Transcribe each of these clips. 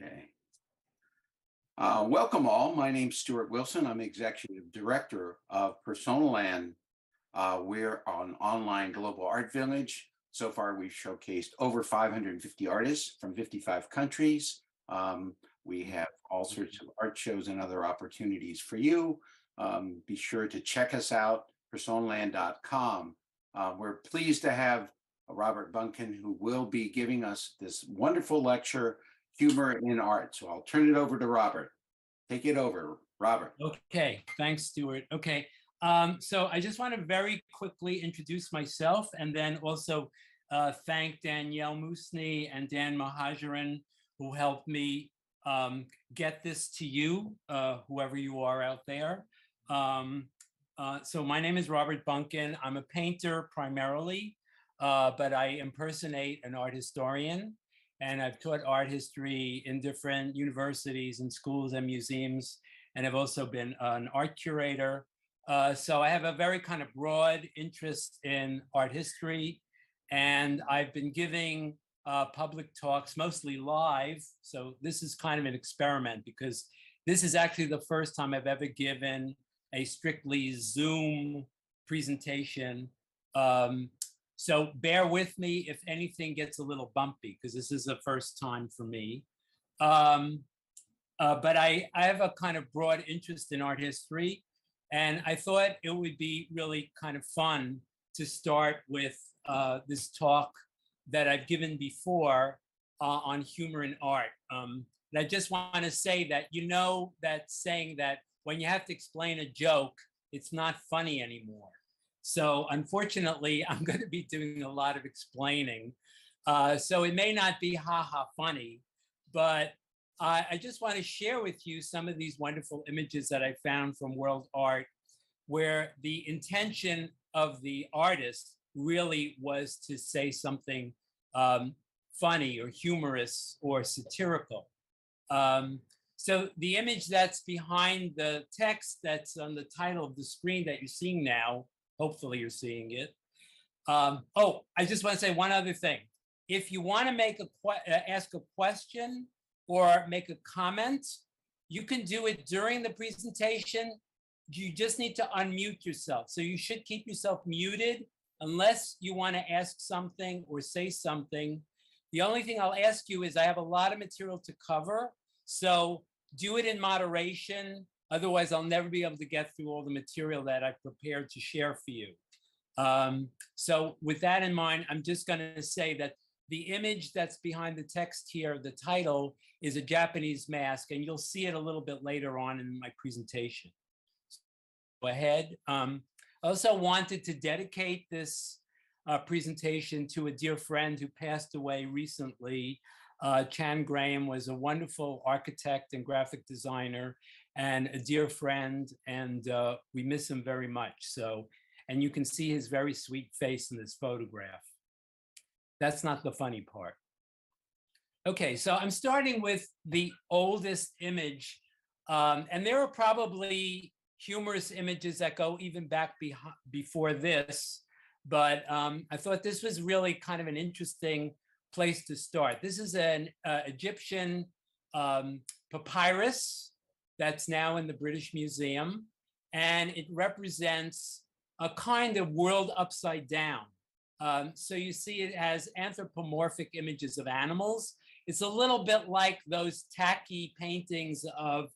Okay. Welcome all. My name's Stuart Wilson. I'm Executive Director of Personaland. We're an online global art village. So far, we've showcased over 550 artists from 55 countries. We have all sorts of art shows and other opportunities for you. Be sure to check us out, personaland.com. We're pleased to have Robert Bunkin, who will be giving us this wonderful lecture, Humor in Art. So I'll turn it over to Robert. Take it over, Robert. Okay, thanks, Stuart. Okay, so I just want to very quickly introduce myself and then also thank Danielle Musni and Dan Mahajaran, who helped me get this to you, whoever you are out there. So my name is Robert Bunkin. I'm a painter primarily, but I impersonate an art historian. And I've taught art history in different universities and schools and museums. And I've also been an art curator. So I have a very kind of broad interest in art history. And I've been giving public talks, mostly live. So this is kind of an experiment because this is actually the first time I've ever given a strictly Zoom presentation. So bear with me if anything gets a little bumpy, because this is the first time for me. But I have a kind of broad interest in art history, and I thought it would be really kind of fun to start with this talk that I've given before on humor in art. And I just want to say that, you know, that saying that when you have to explain a joke, it's not funny anymore. So unfortunately, I'm going to be doing a lot of explaining. So it may not be ha-ha funny, but I just want to share with you some of these wonderful images that I found from world art, where the intention of the artist really was to say something funny or humorous or satirical. So the image that's behind the text that's on the title of the screen that you're seeing now, hopefully you're seeing it. Oh, I just want to say one other thing. If you want to make ask a question or make a comment, you can do it during the presentation. You just need to unmute yourself. So you should keep yourself muted unless you want to ask something or say something. The only thing I'll ask you is I have a lot of material to cover, so do it in moderation. Otherwise, I'll never be able to get through all the material that I've prepared to share for you. So with that in mind, I'm just going to say that the image that's behind the text here, the title, is a Japanese mask, and you'll see it a little bit later on in my presentation. Go ahead. I also wanted to dedicate this presentation to a dear friend who passed away recently. Chan Graham was a wonderful architect and graphic designer and a dear friend, and we miss him very much. So, and you can see his very sweet face in this photograph. That's not the funny part. Okay, so I'm starting with the oldest image, and there are probably humorous images that go even back before this, but I thought this was really kind of an interesting place to start. This is an Egyptian papyrus that's now in the British Museum, and it represents a kind of world upside down. So you see it as anthropomorphic images of animals. It's a little bit like those tacky paintings of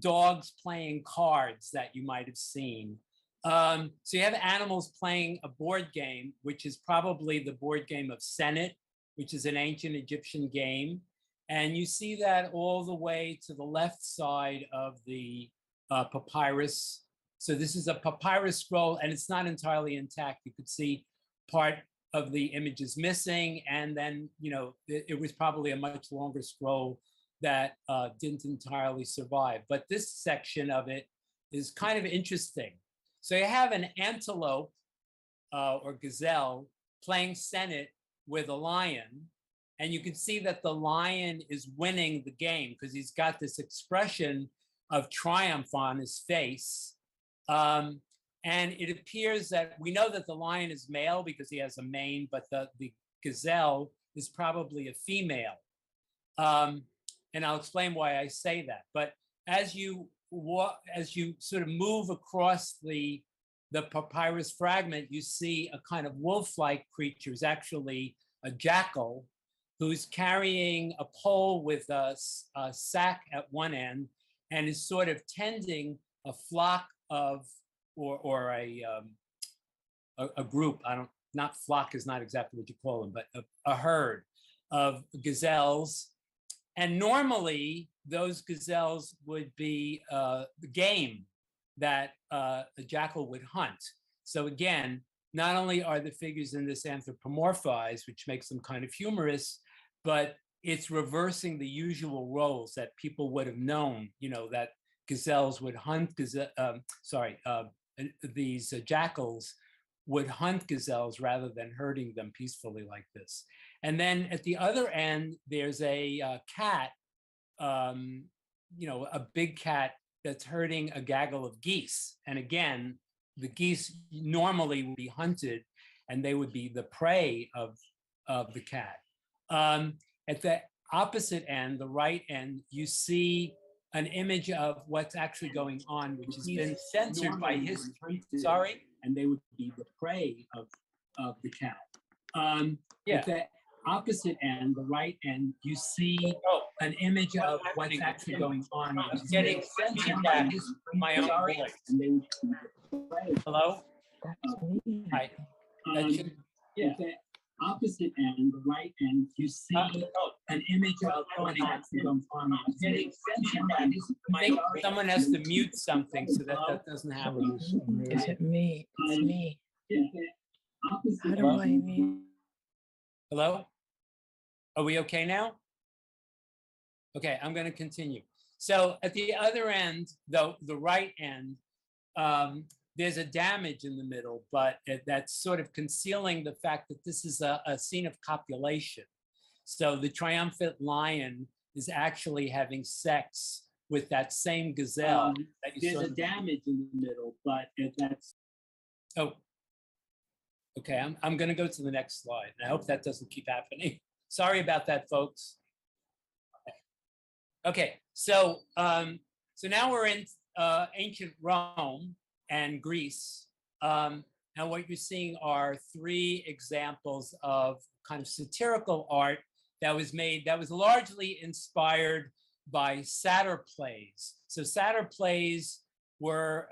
dogs playing cards that you might have seen. So you have animals playing a board game, which is probably the board game of Senet, which is an ancient Egyptian game. And you see that all the way to the left side of the papyrus. So this is a papyrus scroll, and it's not entirely intact. You could see part of the image is missing. And then, you know, it was probably a much longer scroll that didn't entirely survive. But this section of it is kind of interesting. So you have an antelope or gazelle playing Senet with a lion. And you can see that the lion is winning the game because he's got this expression of triumph on his face. And it appears that we know that the lion is male because he has a mane, but the gazelle is probably a female. and I'll explain why I say that. But as you walk, as you sort of move across the papyrus fragment, you see a kind of wolf-like creature. It's actually a jackal who's carrying a pole with a sack at one end and is sort of tending a flock of, or a group. I don't, not flock is not exactly what you call them, but a herd of gazelles. And normally those gazelles would be the game that a jackal would hunt. So again, not only are the figures in this anthropomorphized, which makes them kind of humorous, but it's reversing the usual roles that people would have known, you know, that gazelles would hunt, these jackals would hunt gazelles rather than herding them peacefully like this. And then at the other end, there's a cat, you know, a big cat that's herding a gaggle of geese. And again, the geese normally would be hunted and they would be the prey of the cat. At the opposite end, the right end, you see an image of what's actually going on, which has been censored by history. Sorry? And they would be the prey of the cat. At the opposite end, the right end, you see an image of what's actually going on. Which is getting censored by my own voice. And they would be the prey. Hello? That's me. Hi. At the opposite end, the right end, you see an image of what's actually going on. Getting censored by I think someone has to mute something so that that doesn't happen. Is it me? It's me. How do I mute? Hello? Are we okay now? Okay, I'm going to continue. So at the other end, though, the right end, there's a damage in the middle, but that's sort of concealing the fact that this is a scene of copulation. So the triumphant lion is actually having sex with that same gazelle. There's a damage in the middle, but that's... Oh, okay, I'm going to go to the next slide. And I hope that doesn't keep happening. Sorry about that, folks. Okay, so now we're in ancient Rome and Greece. And what you're seeing are three examples of kind of satirical art that was made, that was largely inspired by satyr plays. So satyr plays were,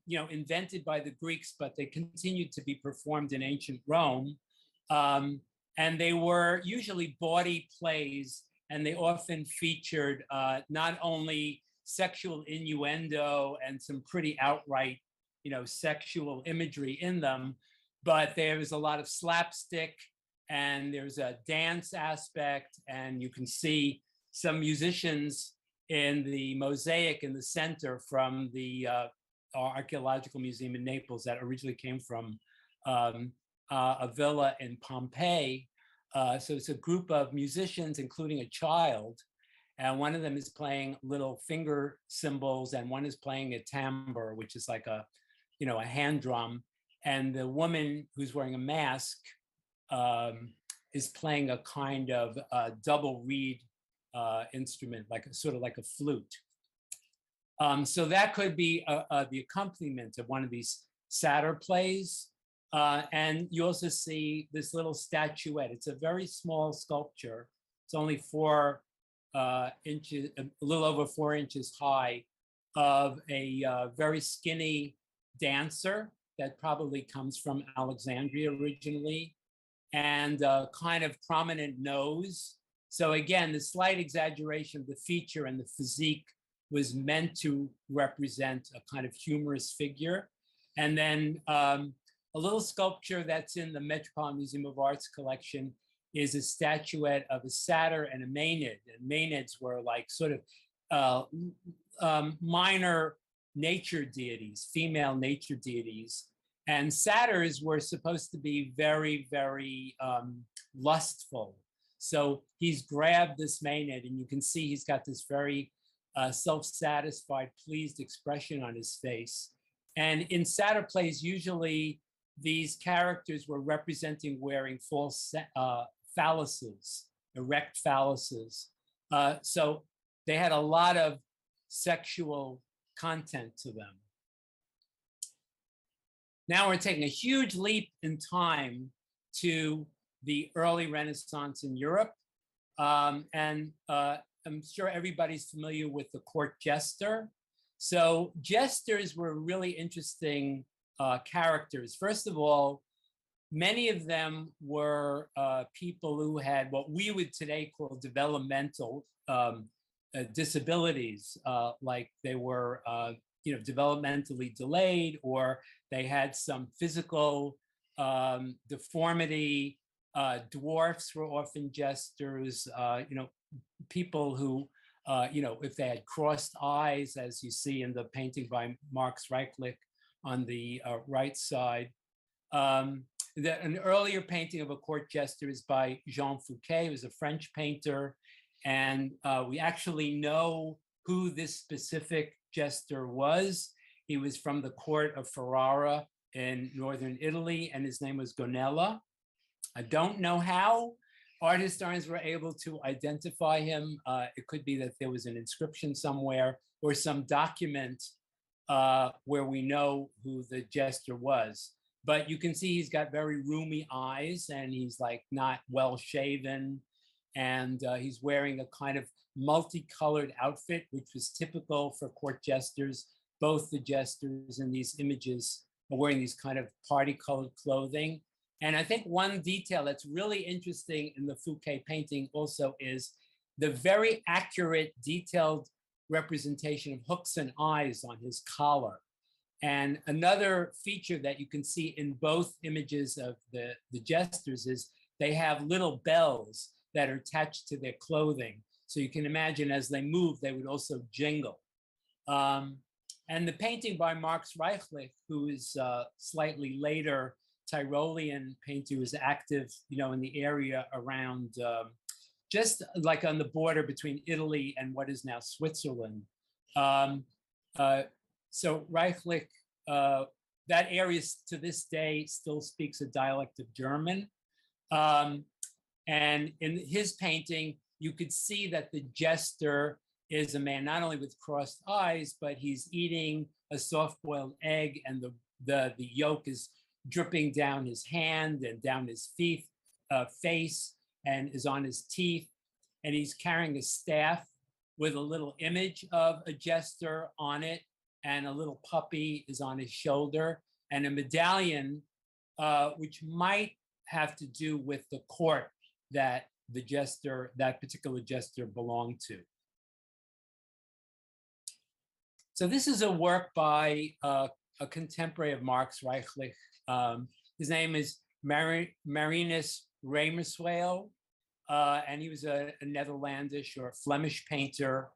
you know, invented by the Greeks, but they continued to be performed in ancient Rome. And they were usually bawdy plays, and they often featured not only sexual innuendo and some pretty outright, you know, sexual imagery in them, but there was a lot of slapstick and there's a dance aspect, and you can see some musicians in the mosaic in the center from the archaeological museum in Naples that originally came from a villa in Pompeii. So it's a group of musicians, including a child, and one of them is playing little finger cymbals, and one is playing a tambour, which is like a, you know, a hand drum. And the woman who's wearing a mask is playing a kind of double reed instrument, like sort of like a flute. So that could be the accompaniment of one of these satyr plays. And you also see this little statuette. It's a very small sculpture. It's only 4 inches, a little over 4 inches high, of a very skinny dancer that probably comes from Alexandria originally, and a kind of prominent nose. So again, the slight exaggeration of the feature and the physique was meant to represent a kind of humorous figure. And then a little sculpture that's in the Metropolitan Museum of Art's collection is a statuette of a satyr and a maenad. And maenads were like sort of minor nature deities, female nature deities. And satyrs were supposed to be very, very lustful. So he's grabbed this maenad, and you can see he's got this very self-satisfied, pleased expression on his face. And in satyr plays, usually these characters were representing wearing false phalluses, erect phalluses. So they had a lot of sexual content to them. Now we're taking a huge leap in time to the early Renaissance in Europe. And I'm sure everybody's familiar with the court jester. So jesters were really interesting characters. First of all, many of them were people who had what we would today call developmental disabilities, like they were developmentally delayed, or they had some physical deformity. Dwarfs were often jesters, people who, if they had crossed eyes, as you see in the painting by Marx Reichlich on the right side. An earlier painting of a court jester is by Jean Fouquet, who was a French painter. And we actually know who this specific jester was. He was from the court of Ferrara in northern Italy, and his name was Gonella. I don't know how art historians were able to identify him. It could be that there was an inscription somewhere or some document where we know who the jester was. But you can see he's got very roomy eyes, and he's like not well shaven, and he's wearing a kind of multicolored outfit, which was typical for court jesters. Both the jesters in these images are wearing these kind of party-colored clothing. And I think one detail that's really interesting in the Fouquet painting also is the very accurate, detailed representation of hooks and eyes on his collar. And another feature that you can see in both images of the jesters is they have little bells that are attached to their clothing. So you can imagine as they move, they would also jingle. And the painting by Marx Reichlich, who is slightly later Tyrolean painter, who was active, in the area around, just like on the border between Italy and what is now Switzerland. So Reichlich, that area to this day still speaks a dialect of German. And in his painting, you could see that the jester is a man not only with crossed eyes, but he's eating a soft-boiled egg, and the yolk is dripping down his hand and down his face, and is on his teeth. And he's carrying a staff with a little image of a jester on it, and a little puppy is on his shoulder, and a medallion, which might have to do with the court that that particular jester belonged to. So this is a work by a contemporary of Marx Reichlich. His name is Marinus Remerswael, and he was a Netherlandish or Flemish painter.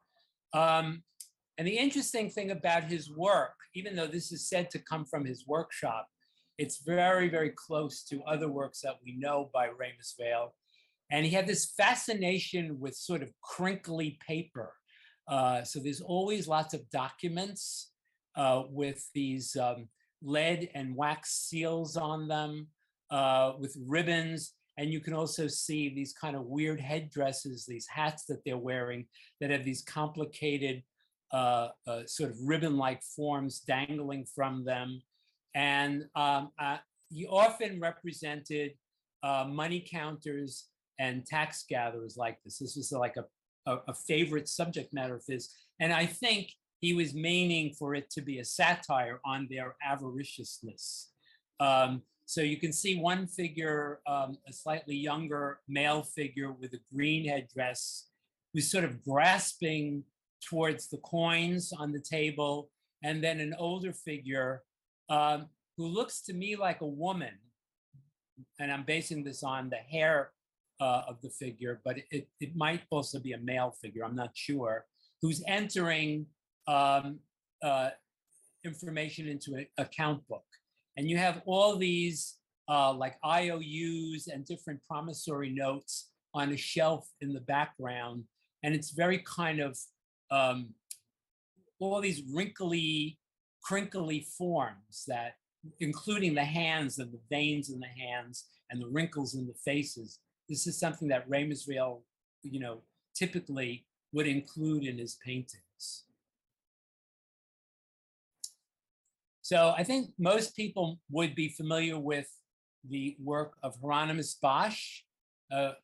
And the interesting thing about his work, even though this is said to come from his workshop, it's very, very close to other works that we know by Remerswael. And he had this fascination with sort of crinkly paper. So there's always lots of documents with these lead and wax seals on them, with ribbons. And you can also see these kind of weird headdresses, these hats that they're wearing that have these complicated sort of ribbon-like forms dangling from them. And he often represented money counters and tax gatherers like this. This was like a favorite subject matter of his. And I think he was meaning for it to be a satire on their avariciousness. So you can see one figure, a slightly younger male figure with a green headdress, who's sort of grasping towards the coins on the table, and then an older figure who looks to me like a woman, and I'm basing this on the hair of the figure, but it might also be a male figure, I'm not sure, who's entering information into an account book. And you have all these like IOUs and different promissory notes on a shelf in the background. And it's very kind of all these wrinkly, crinkly forms that, including the hands and the veins in the hands and the wrinkles in the faces. This is something that Remerswael, typically would include in his paintings. So I think most people would be familiar with the work of Hieronymus Bosch,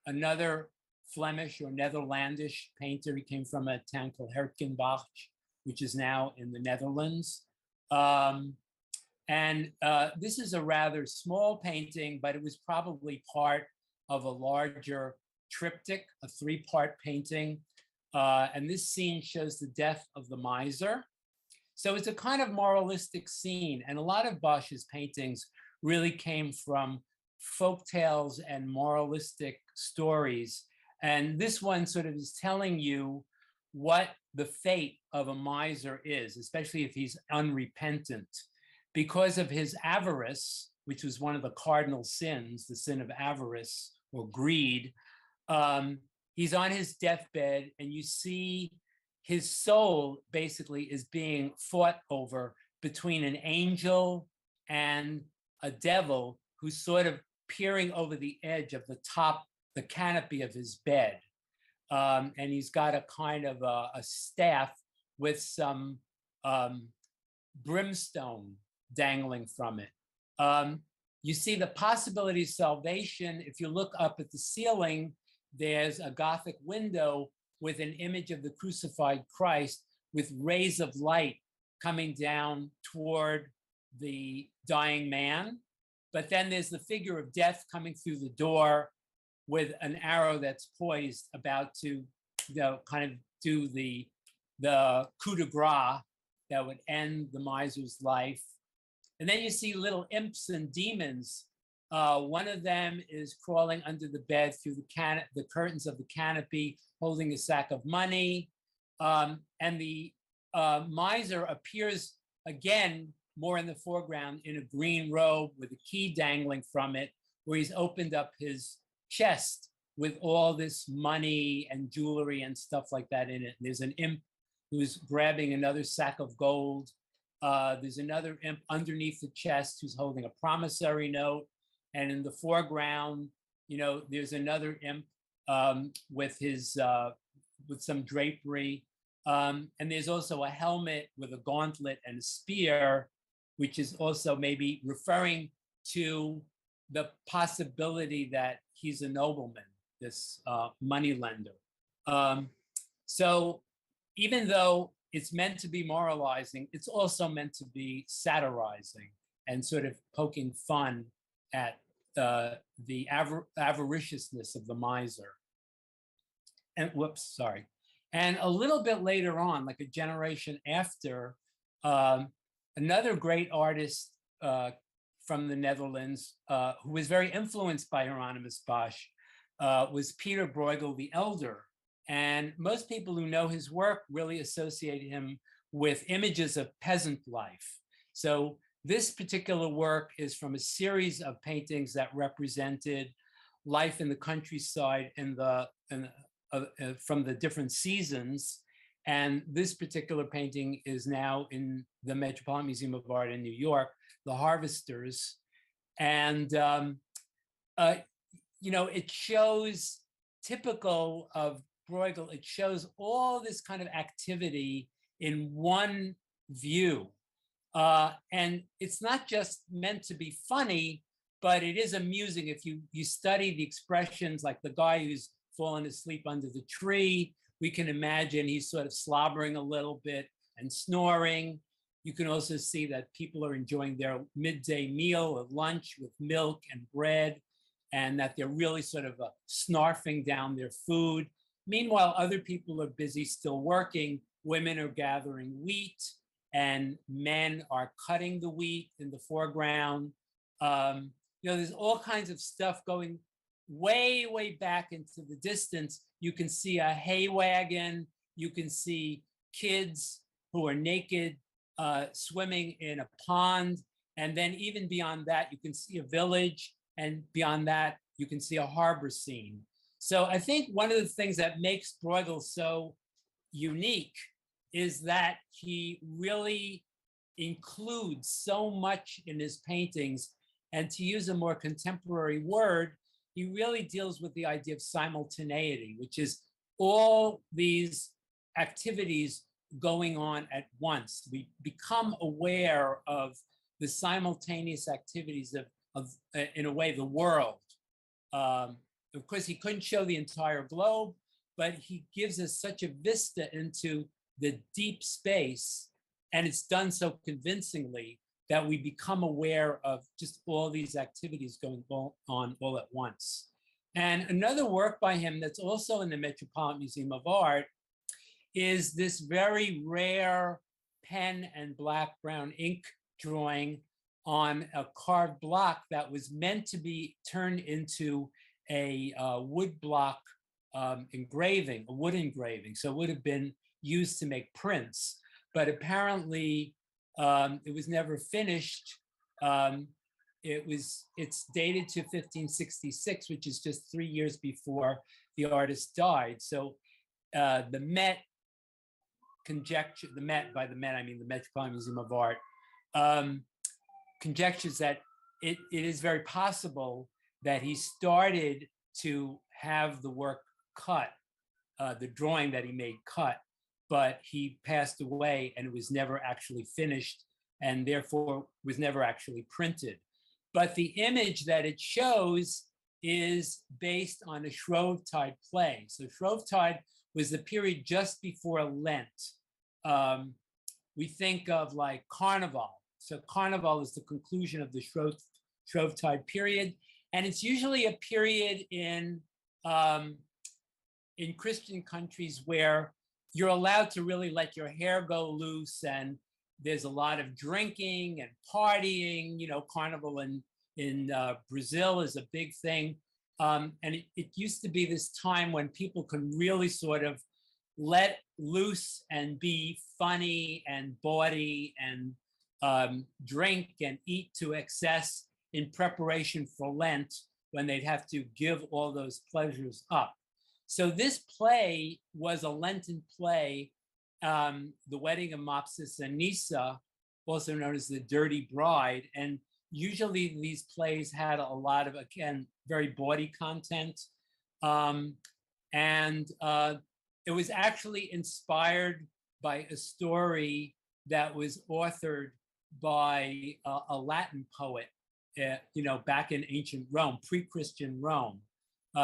another Flemish or Netherlandish painter. He came from a town called Herkenbach, which is now in the Netherlands. This is a rather small painting, but it was probably part of a larger triptych, a three-part painting. And this scene shows the death of the miser. So it's a kind of moralistic scene. And a lot of Bosch's paintings really came from folk tales and moralistic stories. And this one sort of is telling you what the fate of a miser is, especially if he's unrepentant. Because of his avarice, which was one of the cardinal sins, the sin of avarice or greed, he's on his deathbed, and you see his soul basically is being fought over between an angel and a devil who's sort of peering over the edge of the canopy of his bed. And he's got a kind of a staff with some brimstone dangling from it. You see the possibility of salvation. If you look up at the ceiling, there's a Gothic window with an image of the crucified Christ with rays of light coming down toward the dying man. But then there's the figure of death coming through the door with an arrow that's poised, about to kind of do the coup de grace that would end the miser's life. And then you see little imps and demons. One of them is crawling under the bed through the curtains of the canopy, holding a sack of money. And the miser appears again more in the foreground in a green robe with a key dangling from it, where he's opened up his chest with all this money and jewelry and stuff like that in it. And there's an imp who's grabbing another sack of gold. There's another imp underneath the chest who's holding a promissory note. And in the foreground, there's another imp with some drapery. And there's also a helmet with a gauntlet and a spear, which is also maybe referring to the possibility that he's a nobleman, this moneylender. So even though it's meant to be moralizing, it's also meant to be satirizing and sort of poking fun at the avariciousness of the miser. And And a little bit later on, like a generation after, another great artist from the Netherlands, who was very influenced by Hieronymus Bosch, was Peter Bruegel the Elder. And most people who know his work really associate him with images of peasant life. So this particular work is from a series of paintings that represented life in the countryside from the different seasons. And this particular painting is now in the Metropolitan Museum of Art in New York, The Harvesters. And, it shows, typical of Bruegel, it shows all this kind of activity in one view. And it's not just meant to be funny, but it is amusing. If you study the expressions, like the guy who's fallen asleep under the tree, we can imagine he's sort of slobbering a little bit and snoring. You can also see that people are enjoying their midday meal or lunch with milk and bread, and that they're really sort of snarfing down their food. Meanwhile, other people are busy still working. Women are gathering wheat, and men are cutting the wheat in the foreground. There's all kinds of stuff going way, way back into the distance. You can see a hay wagon. You can see kids who are naked swimming in a pond. And then even beyond that, you can see a village. And beyond that, you can see a harbor scene. So I think one of the things that makes Bruegel so unique is that he really includes so much in his paintings. And to use a more contemporary word, he really deals with the idea of simultaneity, which is all these activities going on at once. We become aware of the simultaneous activities of in a way, the world. Of course, he couldn't show the entire globe, but he gives us such a vista into the deep space, and it's done so convincingly that we become aware of just all these activities going on all at once. And another work by him that's also in the Metropolitan Museum of Art is this very rare pen and black brown ink drawing on a carved block that was meant to be turned into a wood block engraving, a wood engraving. So it would have been used to make prints, but apparently it was never finished. It's dated to 1566, which is just 3 years before the artist died. So the Met conjecture, by the Met, I mean the Metropolitan Museum of Art, conjectures that it is very possible that he started to have the work cut, the drawing that he made cut, but he passed away and it was never actually finished and therefore was never actually printed. But the image that it shows is based on a Shrovetide play. So Shrovetide was the period just before Lent. We think of like Carnival. So Carnival is the conclusion of the Shrovetide period. And it's usually a period in Christian countries where you're allowed to really let your hair go loose, and there's a lot of drinking and partying. You know, Carnival in Brazil is a big thing. And it used to be this time when people can really sort of let loose and be funny and bawdy and drink and eat to excess in preparation for Lent, when they'd have to give all those pleasures up. So this play was a Lenten play, The Wedding of Mopsus and Nisa, also known as The Dirty Bride. And usually these plays had a lot of, again, very bawdy content. It was actually inspired by a story that was authored by a Latin poet, back in ancient Rome, pre-Christian Rome.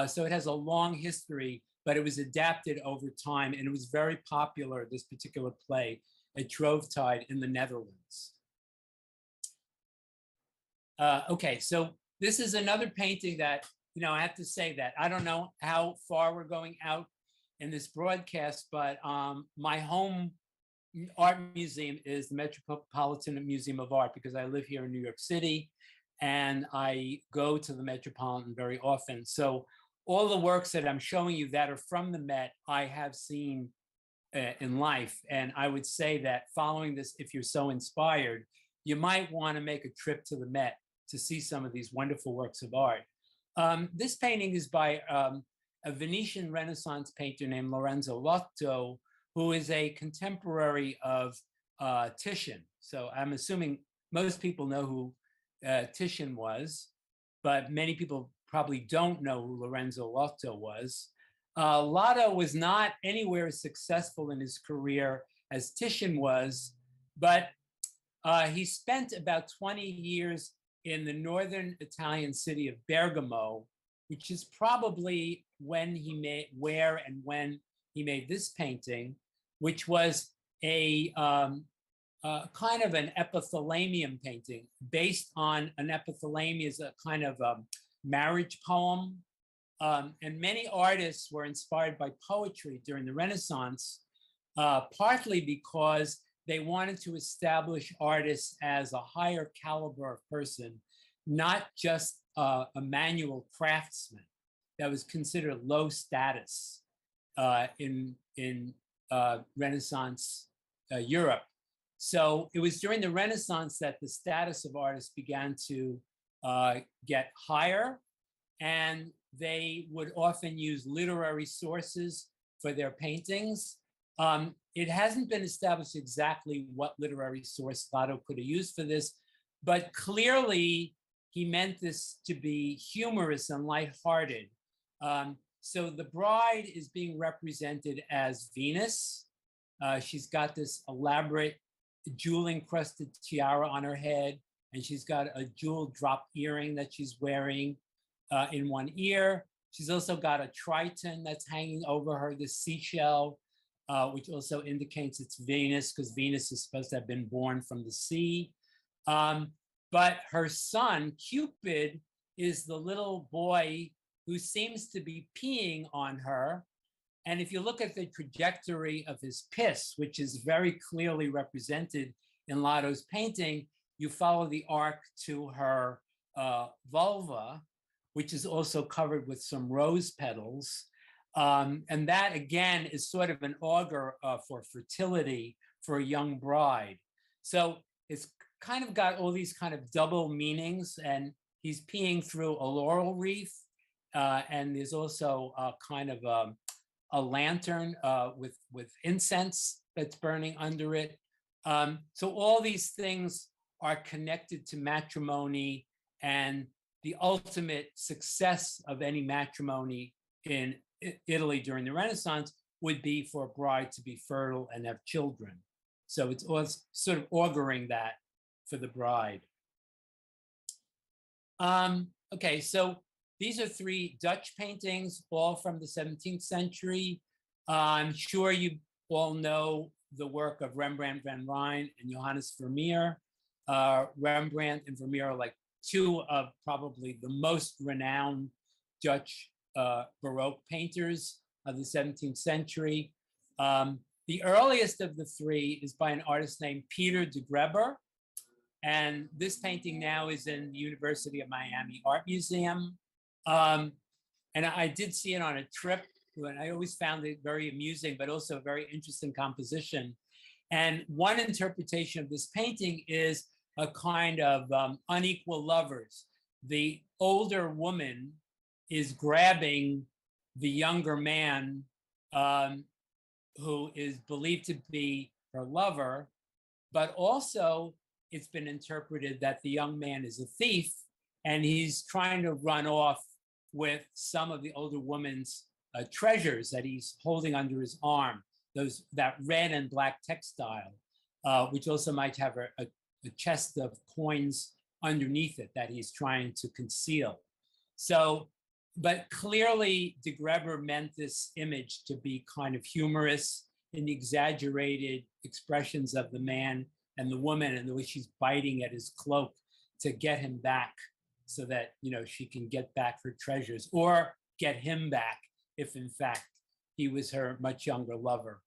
So it has a long history, but it was adapted over time, and it was very popular, this particular play, at Shrovetide in the Netherlands. Okay, so this is another painting that, I have to say that I don't know how far we're going out in this broadcast, but my home art museum is the Metropolitan Museum of Art, because I live here in New York City and I go to the Metropolitan very often. So all the works that I'm showing you that are from the Met, I have seen in life. And I would say that following this, if you're so inspired, you might want to make a trip to the Met to see some of these wonderful works of art. This painting is by a Venetian Renaissance painter named Lorenzo Lotto, who is a contemporary of Titian. So I'm assuming most people know who Titian was, but many people probably don't know who Lorenzo Lotto was. Lotto was not anywhere as successful in his career as Titian was, but he spent about 20 years in the northern Italian city of Bergamo, which is probably when he made this painting, which was a kind of an epithalamium painting based on an epithalamium is a kind of marriage poem. And many artists were inspired by poetry during the Renaissance, partly because they wanted to establish artists as a higher caliber of person, not just a manual craftsman that was considered low status in Renaissance Europe. So it was during the Renaissance that the status of artists began to get higher, and they would often use literary sources for their paintings. It hasn't been established exactly what literary source Lotto could have used for this, but clearly he meant this to be humorous and lighthearted. So the bride is being represented as Venus, She's got this elaborate jewel encrusted tiara on her head, and she's got a jewel drop earring that she's wearing in one ear. She's also got a triton that's hanging over her, the seashell, which also indicates it's Venus, because Venus is supposed to have been born from the sea. But her son, Cupid, is the little boy who seems to be peeing on her. And if you look at the trajectory of his piss, which is very clearly represented in Lotto's painting, you follow the arc to her vulva, which is also covered with some rose petals. And that, again, is sort of an augur for fertility for a young bride. So it's kind of got all these kind of double meanings, and he's peeing through a laurel wreath. And there's also a kind of a lantern with incense that's burning under it. So all these things are connected to matrimony, and the ultimate success of any matrimony in Italy during the Renaissance would be for a bride to be fertile and have children. So it's sort of auguring that for the bride. Okay, so these are 3 Dutch paintings, all from the 17th century. I'm sure you all know the work of Rembrandt van Rijn and Johannes Vermeer. Rembrandt and Vermeer are like 2 of probably the most renowned Dutch Baroque painters of the 17th century. The earliest of the 3 is by an artist named Peter de Grebber. And this painting now is in the University of Miami Art Museum. And I did see it on a trip, and I always found it very amusing, but also a very interesting composition. And one interpretation of this painting is a kind of unequal lovers. The older woman is grabbing the younger man who is believed to be her lover, but also it's been interpreted that the young man is a thief and he's trying to run off with some of the older woman's treasures that he's holding under his arm, that red and black textile, which also might have a chest of coins underneath it that he's trying to conceal. So, but clearly de Grebber meant this image to be kind of humorous in the exaggerated expressions of the man and the woman, and the way she's biting at his cloak to get him back so that, you know, she can get back her treasures, or get him back if in fact he was her much younger lover.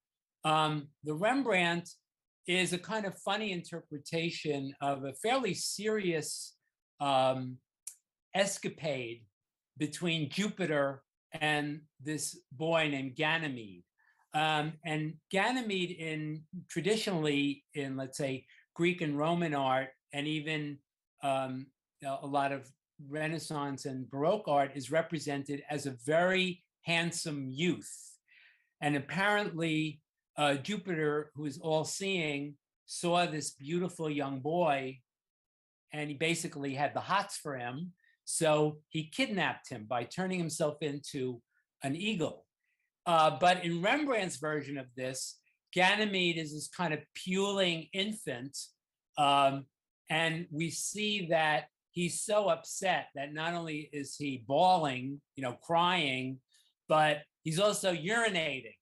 The Rembrandt is a kind of funny interpretation of a fairly serious escapade between Jupiter and this boy named Ganymede. And Ganymede traditionally in, let's say, Greek and Roman art, and even a lot of Renaissance and Baroque art, is represented as a very handsome youth. And apparently Jupiter, who is all-seeing, saw this beautiful young boy, and he basically had the hots for him. So he kidnapped him by turning himself into an eagle. But in Rembrandt's version of this, Ganymede is this kind of puling infant. And we see that he's so upset that not only is he bawling, you know, crying, but he's also urinating.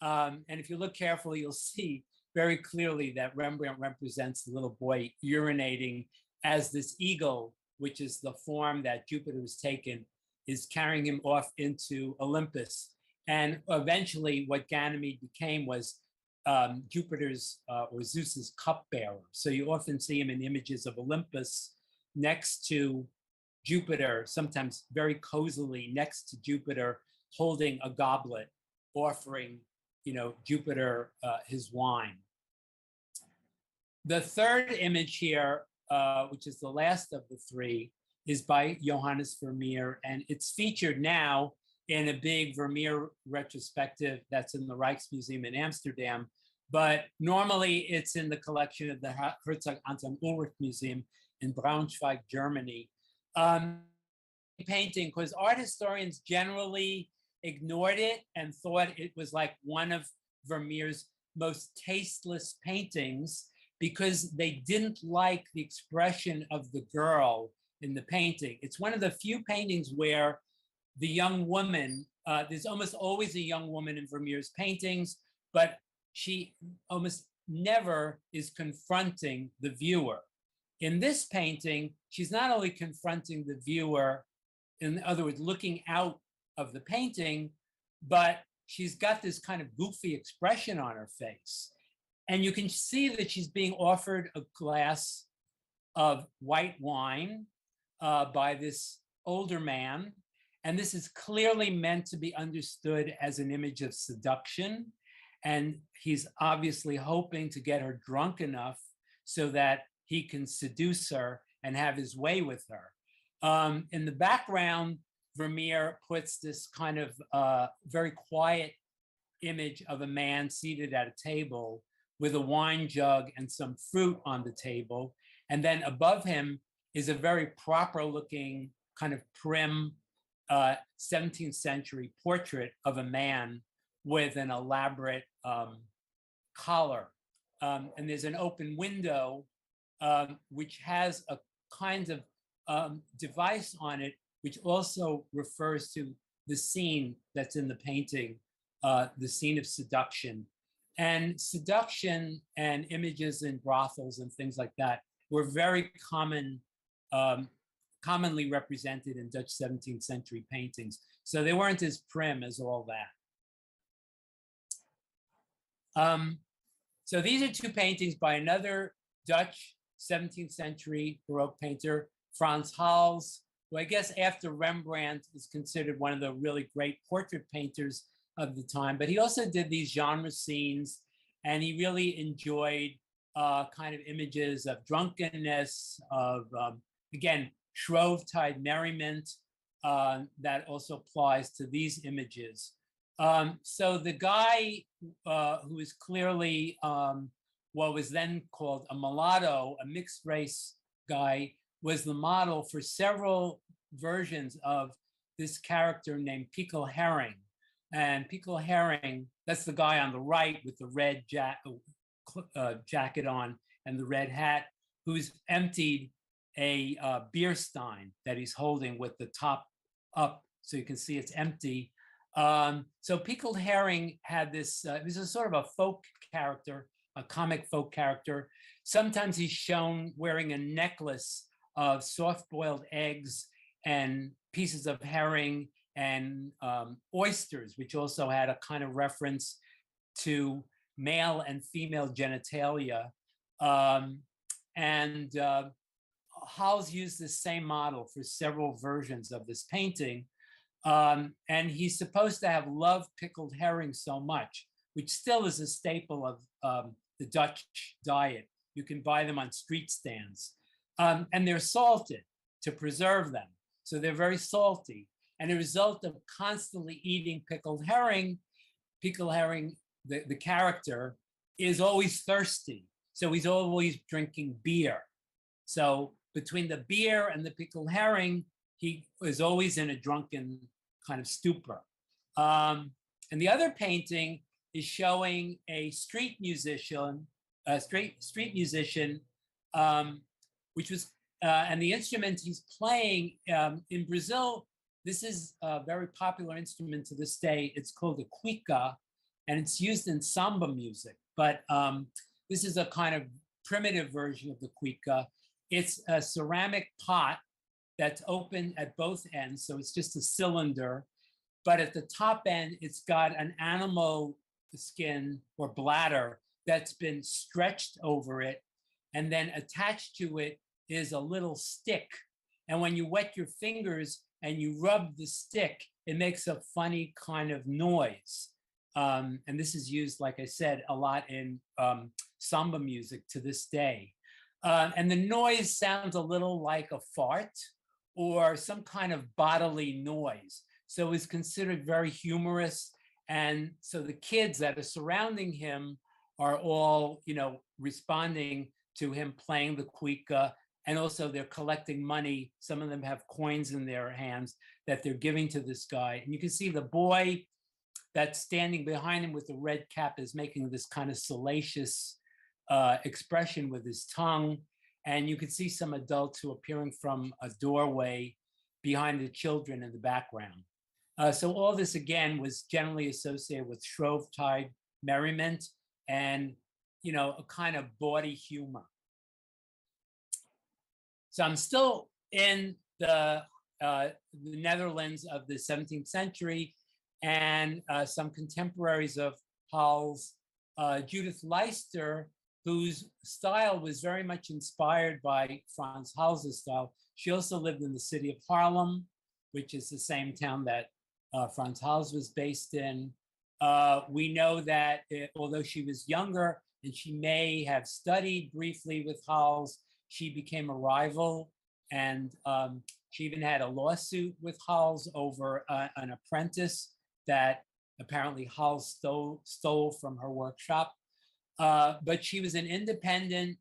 And if you look carefully, you'll see very clearly that Rembrandt represents the little boy urinating as this eagle, which is the form that Jupiter has taken, is carrying him off into Olympus. And eventually what Ganymede became was Jupiter's or Zeus's cupbearer. So you often see him in images of Olympus next to Jupiter, sometimes very cozily next to Jupiter, holding a goblet, offering, you know, Jupiter his wine. The third image here, which is the last of the 3, is by Johannes Vermeer, and it's featured now in a big Vermeer retrospective that's in the Rijksmuseum in Amsterdam, but normally it's in the collection of the Herzog Anton Ulrich Museum in Braunschweig, Germany. Painting, because art historians generally ignored it and thought it was like one of Vermeer's most tasteless paintings because they didn't like the expression of the girl in the painting. It's one of the few paintings where the young woman, there's almost always a young woman in Vermeer's paintings, but she almost never is confronting the viewer. In this painting, she's not only confronting the viewer, in other words, looking out of the painting, but she's got this kind of goofy expression on her face. And you can see that she's being offered a glass of white wine by this older man. And this is clearly meant to be understood as an image of seduction. And he's obviously hoping to get her drunk enough so that he can seduce her and have his way with her. In the background, Vermeer puts this kind of very quiet image of a man seated at a table with a wine jug and some fruit on the table. And then above him is a very proper looking, kind of prim 17th century portrait of a man with an elaborate collar. And there's an open window which has a kind of device on it, which also refers to the scene that's in the painting, the scene of seduction. And seduction and images in brothels and things like that were very commonly represented in Dutch 17th century paintings. So they weren't as prim as all that. So these are two paintings by another Dutch 17th century Baroque painter, Frans Hals, who I guess after Rembrandt is considered one of the really great portrait painters of the time. But he also did these genre scenes, and he really enjoyed kind of images of drunkenness, of, again, Shrovetide merriment. That also applies to these images. So the guy who is clearly what was then called a mulatto, a mixed race guy, was the model for several versions of this character named Pickle Herring. And Pickle Herring, that's the guy on the right with the red jacket on and the red hat, who's emptied a beer stein that he's holding with the top up, so you can see it's empty. So Pickled Herring had this, this is sort of a folk character, a comic folk character. Sometimes he's shown wearing a necklace of soft-boiled eggs and pieces of herring and oysters, which also had a kind of reference to male and female genitalia. Hals used the same model for several versions of this painting. And he's supposed to have loved pickled herring so much, which still is a staple of the Dutch diet. You can buy them on street stands. And they're salted to preserve them. So they're very salty. And a result of constantly eating pickled herring, the character, is always thirsty. So he's always drinking beer. So between the beer and the pickled herring, he is always in a drunken kind of stupor. And the other painting is showing a street musician, which was, and the instrument he's playing in Brazil, this is a very popular instrument to this day. It's called a cuica, and it's used in samba music. But this is a kind of primitive version of the cuica. It's a ceramic pot that's open at both ends, so it's just a cylinder. But at the top end, it's got an animal skin or bladder that's been stretched over it, and then attached to it is a little stick. And when you wet your fingers and you rub the stick, it makes a funny kind of noise. And this is used, like I said, a lot in samba music to this day. And the noise sounds a little like a fart or some kind of bodily noise. So it's considered very humorous. And so the kids that are surrounding him are all, responding to him playing the cuica. And also they're collecting money. Some of them have coins in their hands that they're giving to this guy. And you can see the boy that's standing behind him with the red cap is making this kind of salacious expression with his tongue. And you could see some adults who are appearing from a doorway behind the children in the background. So all this, again, was generally associated with Shrovetide merriment and, a kind of bawdy humor. So I'm still in the Netherlands of the 17th century, and some contemporaries of Hals, Judith Leister, whose style was very much inspired by Frans Hals's style. She also lived in the city of Haarlem, which is the same town that Frans Hals was based in. We know that although she was younger and she may have studied briefly with Hals, she became a rival, and she even had a lawsuit with Hals over an apprentice that apparently Hals stole from her workshop. But she was an independent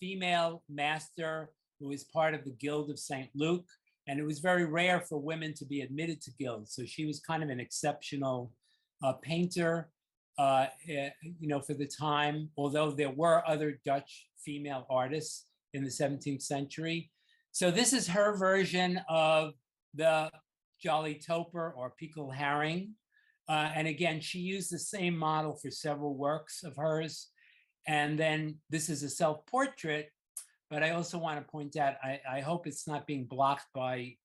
female master who was part of the Guild of St. Luke, and it was very rare for women to be admitted to guilds. So she was kind of an exceptional painter, for the time, although there were other Dutch female artists in the 17th century. So this is her version of the Jolly Toper or pickled herring. And again, she used the same model for several works of hers. And then this is a self-portrait, but I also want to point out, I hope it's not being blocked by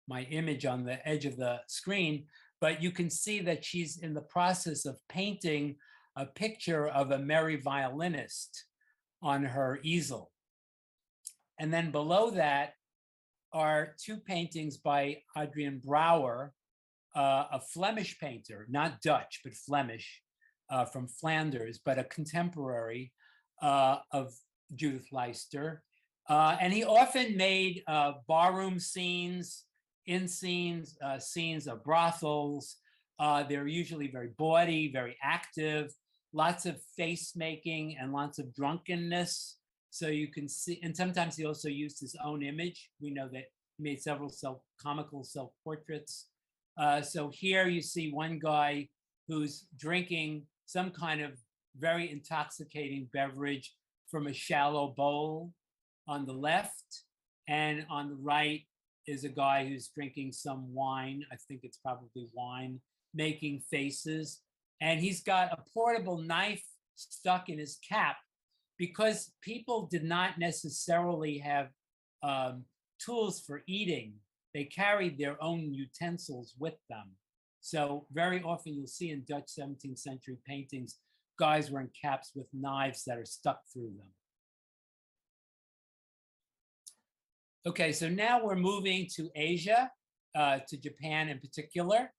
my image on the edge of the screen, but you can see that she's in the process of painting a picture of a merry violinist on her easel. And then below that are two paintings by Adrian Brouwer, a Flemish painter, not Dutch, but Flemish, from Flanders, but a contemporary of Judith Leister. And he often made barroom scenes, scenes of brothels. They're usually very bawdy, very active, lots of face making and lots of drunkenness. So you can see, and sometimes he also used his own image. We know that he made several comical self-portraits. So here you see one guy who's drinking some kind of very intoxicating beverage from a shallow bowl on the left. And on the right is a guy who's drinking some wine. I think it's probably wine, making faces. And he's got a portable knife stuck in his cap because people did not necessarily have tools for eating. They carried their own utensils with them. So very often you'll see in Dutch 17th century paintings, guys wearing caps with knives that are stuck through them. Okay, so now we're moving to Asia, to Japan in particular.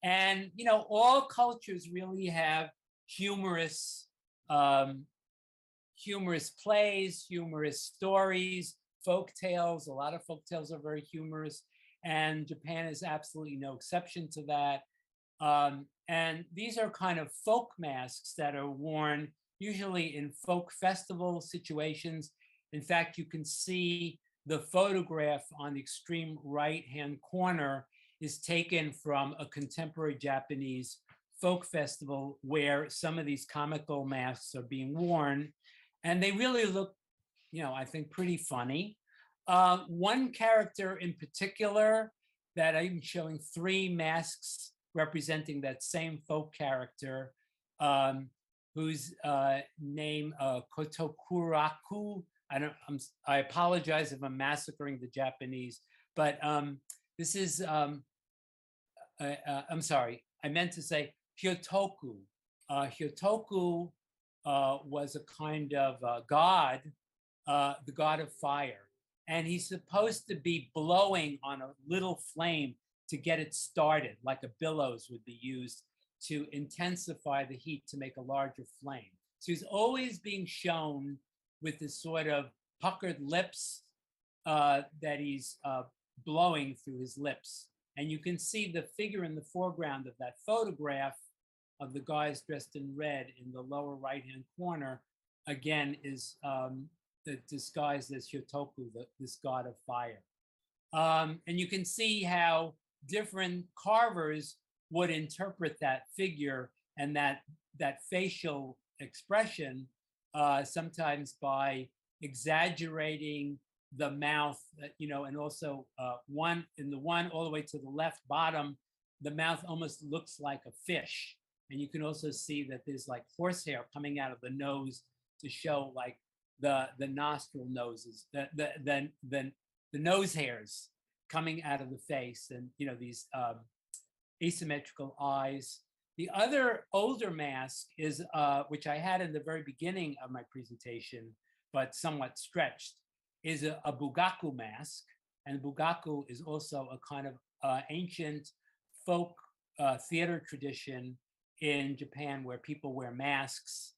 And, all cultures really have humorous plays, humorous stories, folk tales. A lot of folk tales are very humorous, and Japan is absolutely no exception to that. And these are kind of folk masks that are worn usually in folk festival situations. In fact, you can see the photograph on the extreme right-hand corner is taken from a contemporary Japanese folk festival where some of these comical masks are being worn. And they really look, I think pretty funny. One character in particular that I'm showing three masks representing that same folk character, whose name Kotokuraku. I apologize if I'm massacring the Japanese, but this is, I'm sorry, I meant to say Hyotoku. Hyotoku was a kind of god, the god of fire. And he's supposed to be blowing on a little flame to get it started, like a billows would be used to intensify the heat to make a larger flame. So he's always being shown with this sort of puckered lips that he's blowing through his lips. And you can see the figure in the foreground of that photograph of the guys dressed in red in the lower right-hand corner, again, is disguised as Hyotoku, this god of fire. And you can see how different carvers would interpret that figure and that facial expression sometimes by exaggerating the mouth, and also one all the way to the left bottom, the mouth almost looks like a fish. And you can also see that there's like horsehair coming out of the nose to show like the nostril noses, the nose hairs coming out of the face, and these asymmetrical eyes. The other older mask is, which I had in the very beginning of my presentation, but somewhat stretched, is a bugaku mask. And bugaku is also a kind of ancient folk theater tradition in Japan where people wear masks.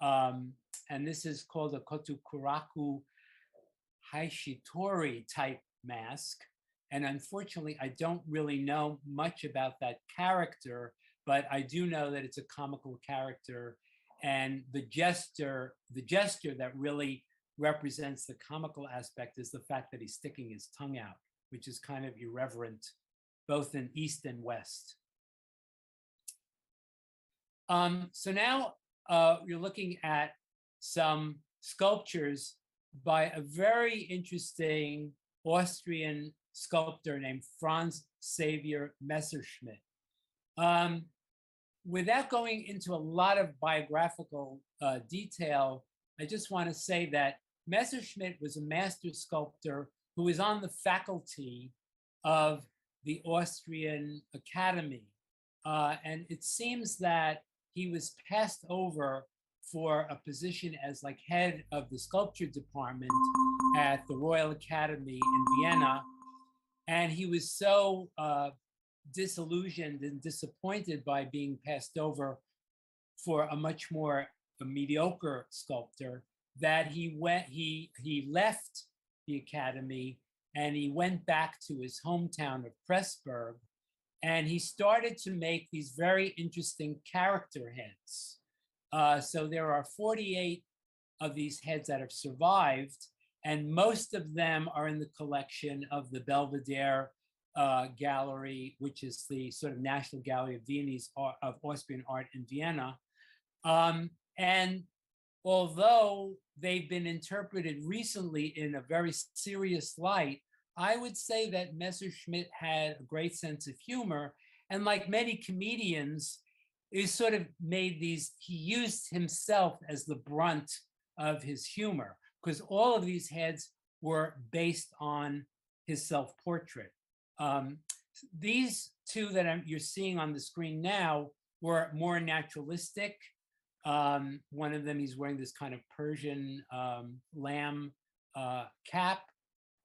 And this is called a kotukuraku haishitori type mask. And unfortunately, I don't really know much about that character, but I do know that it's a comical character. And the gesture that really represents the comical aspect is the fact that he's sticking his tongue out, which is kind of irreverent, both in East and West. So now you're looking at some sculptures by a very interesting Austrian sculptor named Franz Xaver Messerschmidt. Without going into a lot of biographical detail, I just want to say that Messerschmidt was a master sculptor who was on the faculty of the Austrian Academy. And it seems that he was passed over for a position as like head of the sculpture department at the Royal Academy in Vienna. And he was so disillusioned and disappointed by being passed over for a much more mediocre sculptor that he left the academy and he went back to his hometown of Pressburg, and he started to make these very interesting character heads. So there are 48 of these heads that have survived, and most of them are in the collection of the Belvedere Gallery, which is the sort of National Gallery of Austrian art in Vienna. And although they've been interpreted recently in a very serious light, I would say that Messerschmidt had a great sense of humor. And like many comedians, he sort of made these, he used himself as the brunt of his humor, because all of these heads were based on his self-portrait. These two that you're seeing on the screen now were more naturalistic. One of them, he's wearing this kind of Persian lamb cap.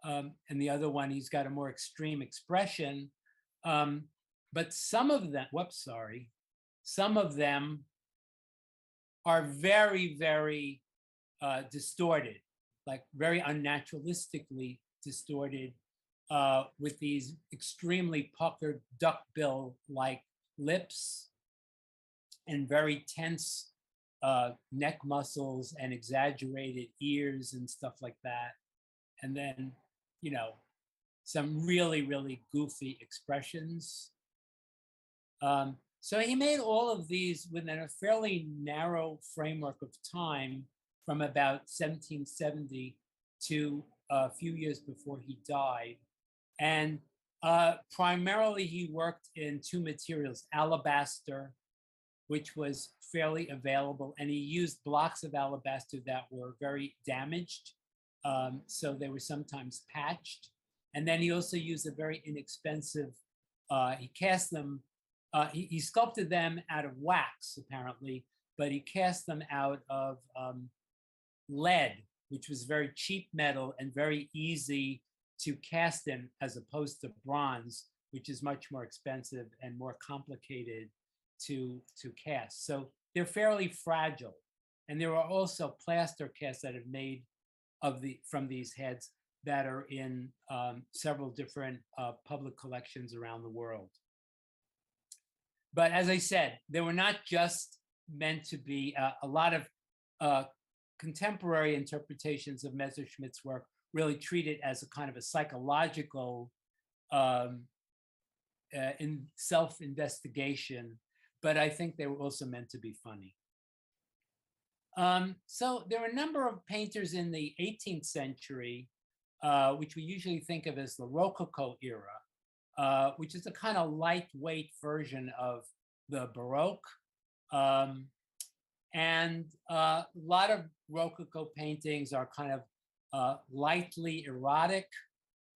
And the other one, he's got a more extreme expression. But some of them, some of them are very, very distorted, like very unnaturalistically distorted, with these extremely puckered duckbill-like lips and very tense neck muscles and exaggerated ears and stuff like that. And then, some really, really goofy expressions. So he made all of these within a fairly narrow framework of time from about 1770 to a few years before he died. And primarily he worked in two materials, alabaster, which was fairly available, and he used blocks of alabaster that were very damaged. So they were sometimes patched. And then he also used a very inexpensive, he cast them, he sculpted them out of wax, apparently, but he cast them out of lead, which was very cheap metal and very easy to cast in, as opposed to bronze, which is much more expensive and more complicated to cast. So they're fairly fragile. And there are also plaster casts that have made from these heads that are in several different public collections around the world. But as I said, they were not just meant to be a lot of contemporary interpretations of Messerschmidt's work really treat it as a kind of a psychological in self-investigation, but I think they were also meant to be funny. So there are a number of painters in the 18th century, which we usually think of as the Rococo era, which is a kind of lightweight version of the Baroque. And a lot of Rococo paintings are kind of lightly erotic,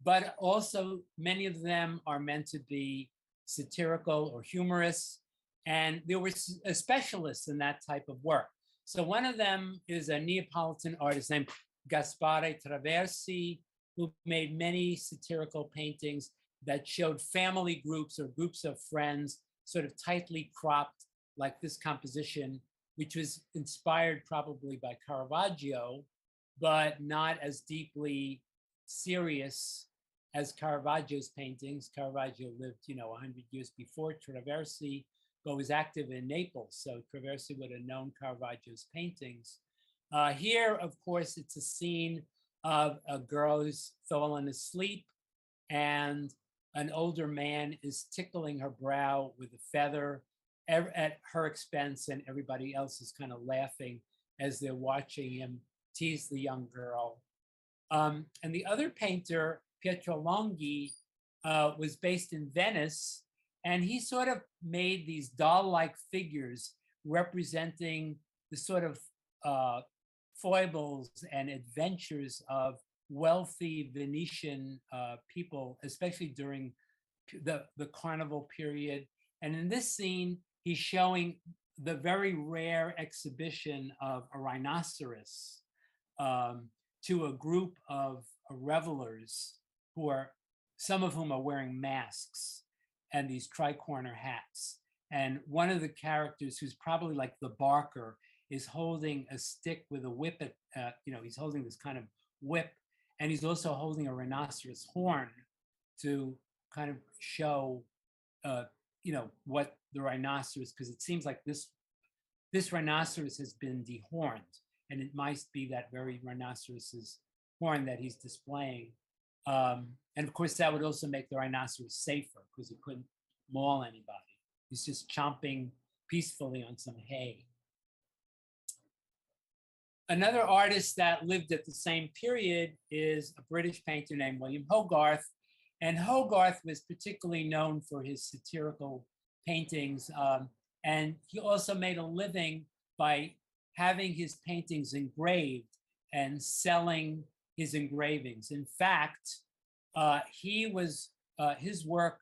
but also many of them are meant to be satirical or humorous. And there were specialists in that type of work. So one of them is a Neapolitan artist named Gaspare Traversi, who made many satirical paintings that showed family groups or groups of friends sort of tightly cropped, like this composition, which was inspired probably by Caravaggio, but not as deeply serious as Caravaggio's paintings. Caravaggio lived, 100 years before Traversi, but was active in Naples, so Traversi would have known Caravaggio's paintings. Here, of course, it's a scene of a girl who's fallen asleep, and an older man is tickling her brow with a feather at her expense, and everybody else is kind of laughing as they're watching him tease the young girl. And the other painter, Pietro Longhi, was based in Venice, and he sort of made these doll-like figures representing the sort of foibles and adventures of wealthy Venetian people, especially during the Carnival period. And in this scene, he's showing the very rare exhibition of a rhinoceros to a group of revelers some of whom are wearing masks and these tricorner hats. And one of the characters, who's probably like the barker, is holding a stick with a whip. He's holding this kind of whip, and he's also holding a rhinoceros horn to kind of show, what the rhinoceros, because it seems like this rhinoceros has been dehorned, and it might be that very rhinoceros's horn that he's displaying. And of course, that would also make the rhinoceros safer because it couldn't maul anybody. He's just chomping peacefully on some hay. Another artist that lived at the same period is a British painter named William Hogarth. And Hogarth was particularly known for his satirical paintings. And he also made a living by having his paintings engraved and selling his engravings. In fact, his work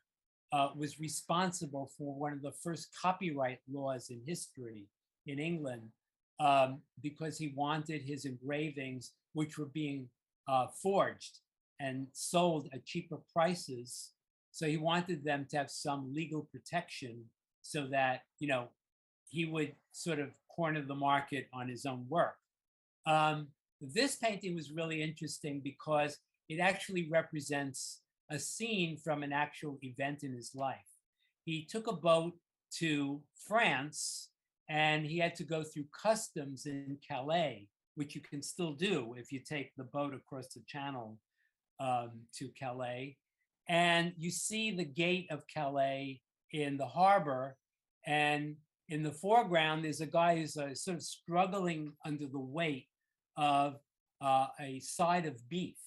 was responsible for one of the first copyright laws in history in England, because he wanted his engravings, which were being forged and sold at cheaper prices. So he wanted them to have some legal protection so that, he would sort of corner the market on his own work. This painting was really interesting because it actually represents a scene from an actual event in his life. He took a boat to France, and he had to go through customs in Calais, which you can still do if you take the boat across the channel to Calais. And you see the gate of Calais in the harbor, and in the foreground, there's a guy who's sort of struggling under the weight of a side of beef.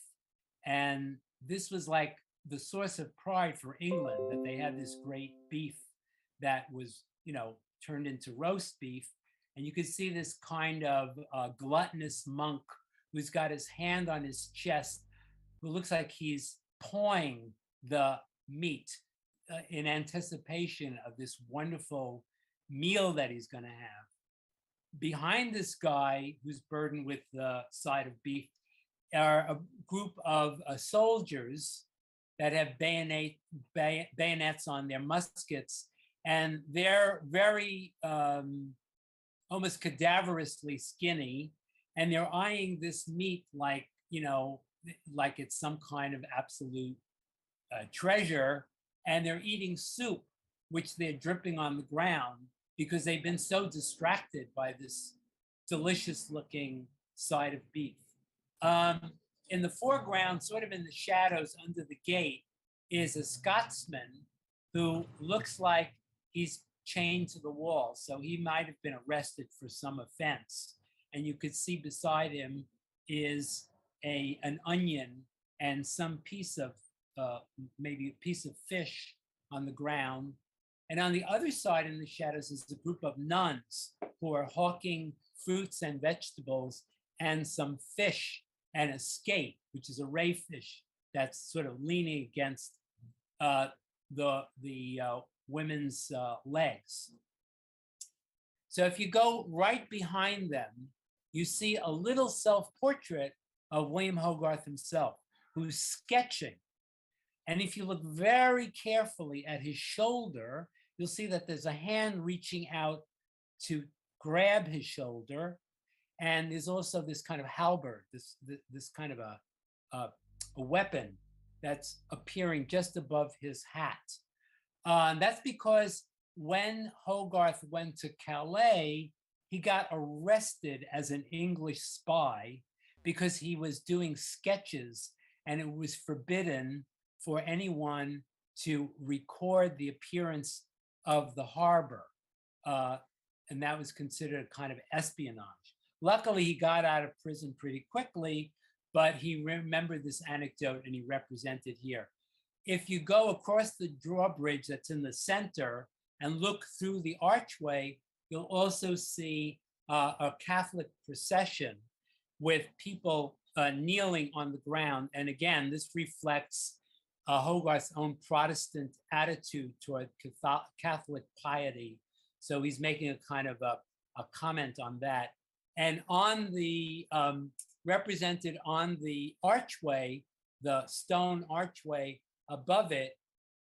And this was like the source of pride for England, that they had this great beef that was, turned into roast beef. And you could see this kind of gluttonous monk who's got his hand on his chest, who looks like he's pawing the meat in anticipation of this wonderful meal that he's going to have. Behind this guy who's burdened with the side of beef are a group of soldiers that have bayonets on their muskets, and they're very almost cadaverously skinny, and they're eyeing this meat like it's some kind of absolute treasure, and they're eating soup which they're dripping on the ground because they've been so distracted by this delicious looking side of beef. In the foreground, sort of in the shadows under the gate, is a Scotsman who looks like he's chained to the wall. So he might have been arrested for some offense. And you could see beside him is an onion and some piece of maybe a piece of fish on the ground. And on the other side in the shadows is a group of nuns who are hawking fruits and vegetables and some fish and a skate, which is a ray fish that's sort of leaning against the women's legs. So if you go right behind them, you see a little self-portrait of William Hogarth himself, who's sketching. And if you look very carefully at his shoulder, you'll see that there's a hand reaching out to grab his shoulder. And there's also this kind of halberd, this kind of a weapon that's appearing just above his hat. That's because when Hogarth went to Calais, he got arrested as an English spy because he was doing sketches and it was forbidden for anyone to record the appearance of the harbor. And that was considered a kind of espionage. Luckily, he got out of prison pretty quickly, but he remembered this anecdote and he represented here. If you go across the drawbridge that's in the center and look through the archway, you'll also see a Catholic procession with people kneeling on the ground. And again, this reflects Hogarth's own Protestant attitude toward Catholic piety. So he's making a kind of a comment on that. And on the, represented on the archway, the stone archway above it,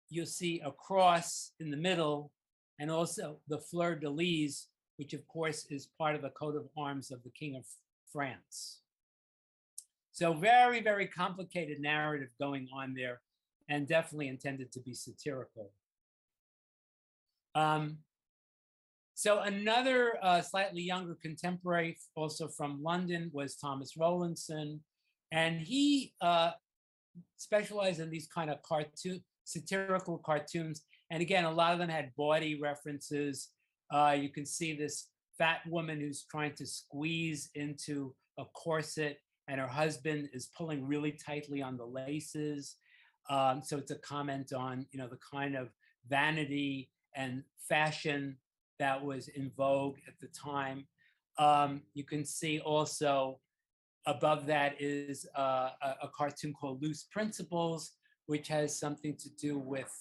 you'll see a cross in the middle and also the fleur-de-lis, which of course is part of the coat of arms of the King of France. So very, very complicated narrative going on there and definitely intended to be satirical. So another slightly younger contemporary, also from London, was Thomas Rowlandson. And he specialized in these kind of satirical cartoons. And again, a lot of them had bawdy references. You can see this fat woman who's trying to squeeze into a corset and her husband is pulling really tightly on the laces. So it's a comment on, the kind of vanity and fashion that was in vogue at the time. You can see also above that is a cartoon called Loose Principles, which has something to do with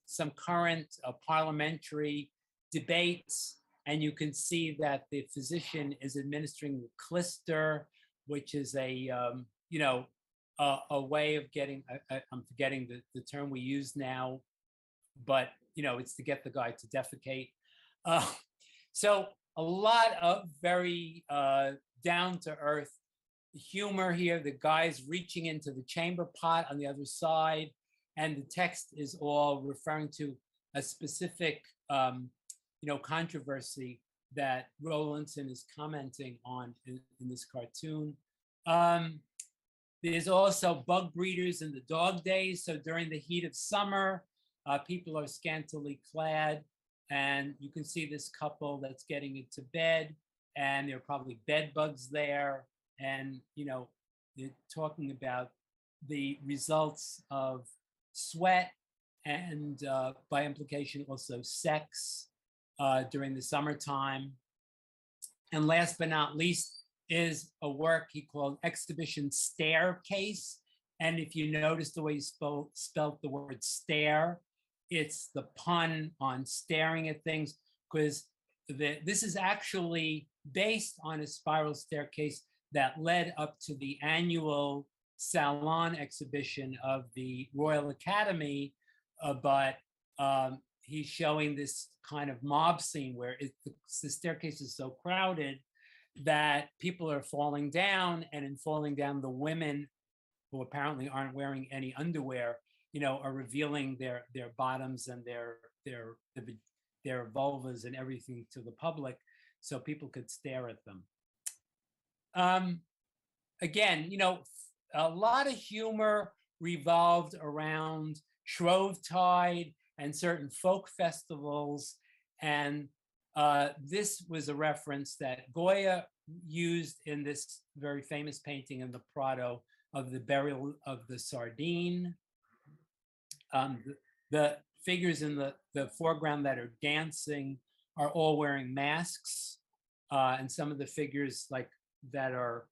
some current parliamentary debates. And you can see that the physician is administering the clister, which is a way of getting, I'm forgetting the term we use now, but it's to get the guy to defecate. So a lot of very down-to-earth humor here. The guy's reaching into the chamber pot on the other side, and the text is all referring to a specific controversy that Rowlandson is commenting on in this cartoon. There's also bug breeders in the dog days. So during the heat of summer, people are scantily clad, and you can see this couple that's getting into bed, and there are probably bed bugs there. And, they're talking about the results of sweat and by implication also sex during the summertime. And last but not least is a work he called Exhibition Staircase. And if you notice the way he spelled the word stare, it's the pun on staring at things, because this is actually based on a spiral staircase that led up to the annual Salon exhibition of the Royal Academy, but he's showing this kind of mob scene where the staircase is so crowded that people are falling down, and in falling down, the women, who apparently aren't wearing any underwear, are revealing their bottoms and their vulvas and everything to the public, so people could stare at them. Again, a lot of humor revolved around Shrovetide and certain folk festivals. And this was a reference that Goya used in this very famous painting in the Prado of the burial of the sardine. The figures in the foreground that are dancing are all wearing masks. And some of the figures like that are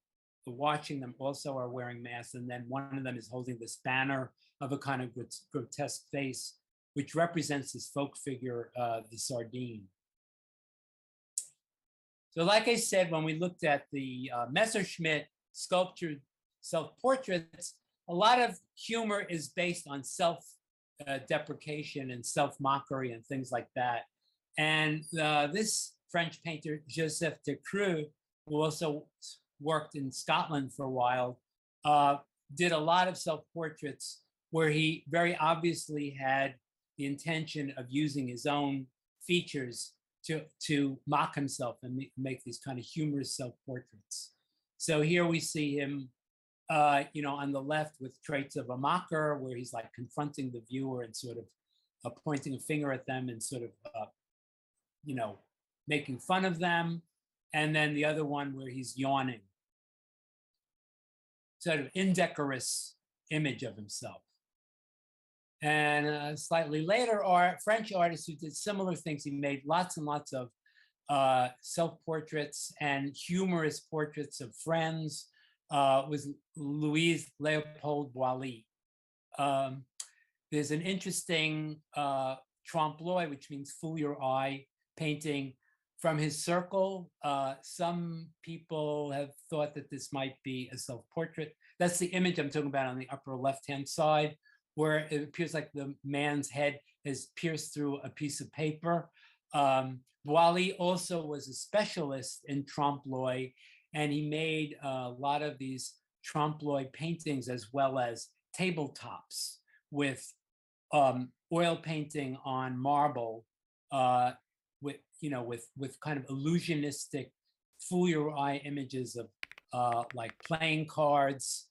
watching them also are wearing masks. And then one of them is holding this banner of a kind of grotesque face, which represents this folk figure, the sardine. So like I said, when we looked at the Messerschmitt sculptured self-portraits, a lot of humor is based on self-deprecation and self-mockery and things like that. And this French painter, Joseph de Creux, who also worked in Scotland for a while, did a lot of self-portraits where he very obviously had the intention of using his own features to mock himself and make these kind of humorous self-portraits. So here we see him, on the left with traits of a mocker, where he's like confronting the viewer and sort of pointing a finger at them and sort of, making fun of them. And then the other one where he's yawning. Sort of indecorous image of himself. And slightly later, French artists who did similar things. He made lots and lots of self-portraits and humorous portraits of friends, was Louise Leopold Boilly. There's an interesting trompe-l'oeil, which means fool your eye, painting from his circle. Some people have thought that this might be a self-portrait. That's the image I'm talking about on the upper left-hand side, where it appears like the man's head is pierced through a piece of paper. Boilly also was a specialist in trompe-l'oeil, and he made a lot of these trompe-l'oeil paintings as well as tabletops with oil painting on marble, with kind of illusionistic, fool your eye images of like playing cards,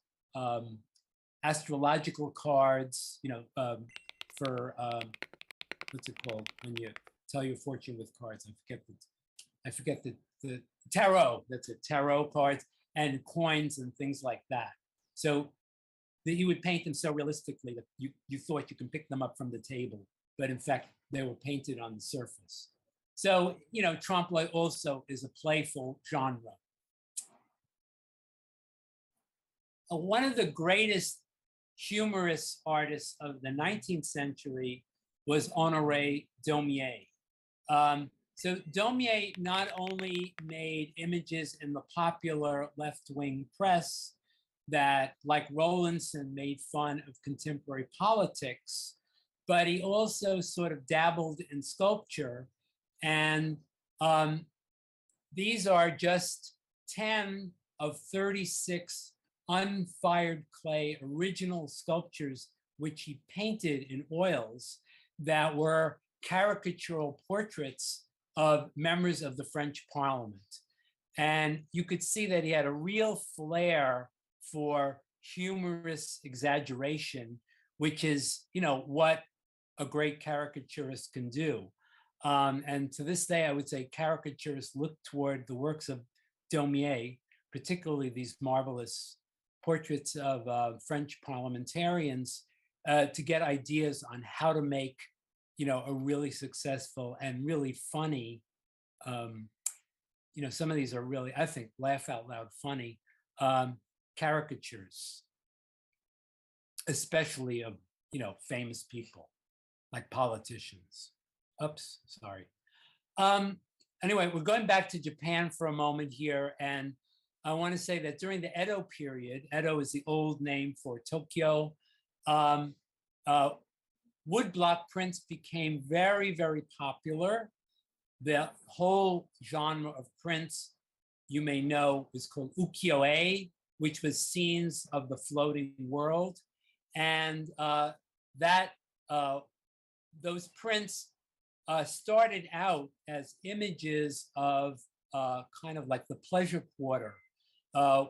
astrological cards, for what's it called when you tell your fortune with cards? I forget the tarot. That's it, tarot cards and coins and things like that. So that you would paint them so realistically that you thought you can pick them up from the table, but in fact they were painted on the surface. So trompe-l'oeil also is a playful genre. One of the greatest humorous artists of the 19th century was Honoré Daumier. So Daumier not only made images in the popular left-wing press that, like Rowlandson, made fun of contemporary politics, but he also sort of dabbled in sculpture. And these are just 10 of 36 unfired clay original sculptures, which he painted in oils that were caricatural portraits of members of the French Parliament. And you could see that he had a real flair for humorous exaggeration, which is, what a great caricaturist can do. And to this day, I would say caricaturists look toward the works of Daumier, particularly these marvelous portraits of French parliamentarians, to get ideas on how to make, a really successful and really funny, some of these are really, I think, laugh out loud funny caricatures, especially of, famous people like politicians. Oops, sorry. Anyway, we're going back to Japan for a moment here. And I want to say that during the Edo period, Edo is the old name for Tokyo, woodblock prints became very, very popular. The whole genre of prints, you may know, is called ukiyo-e, which was scenes of the floating world. And those prints started out as images of kind of like the pleasure quarter,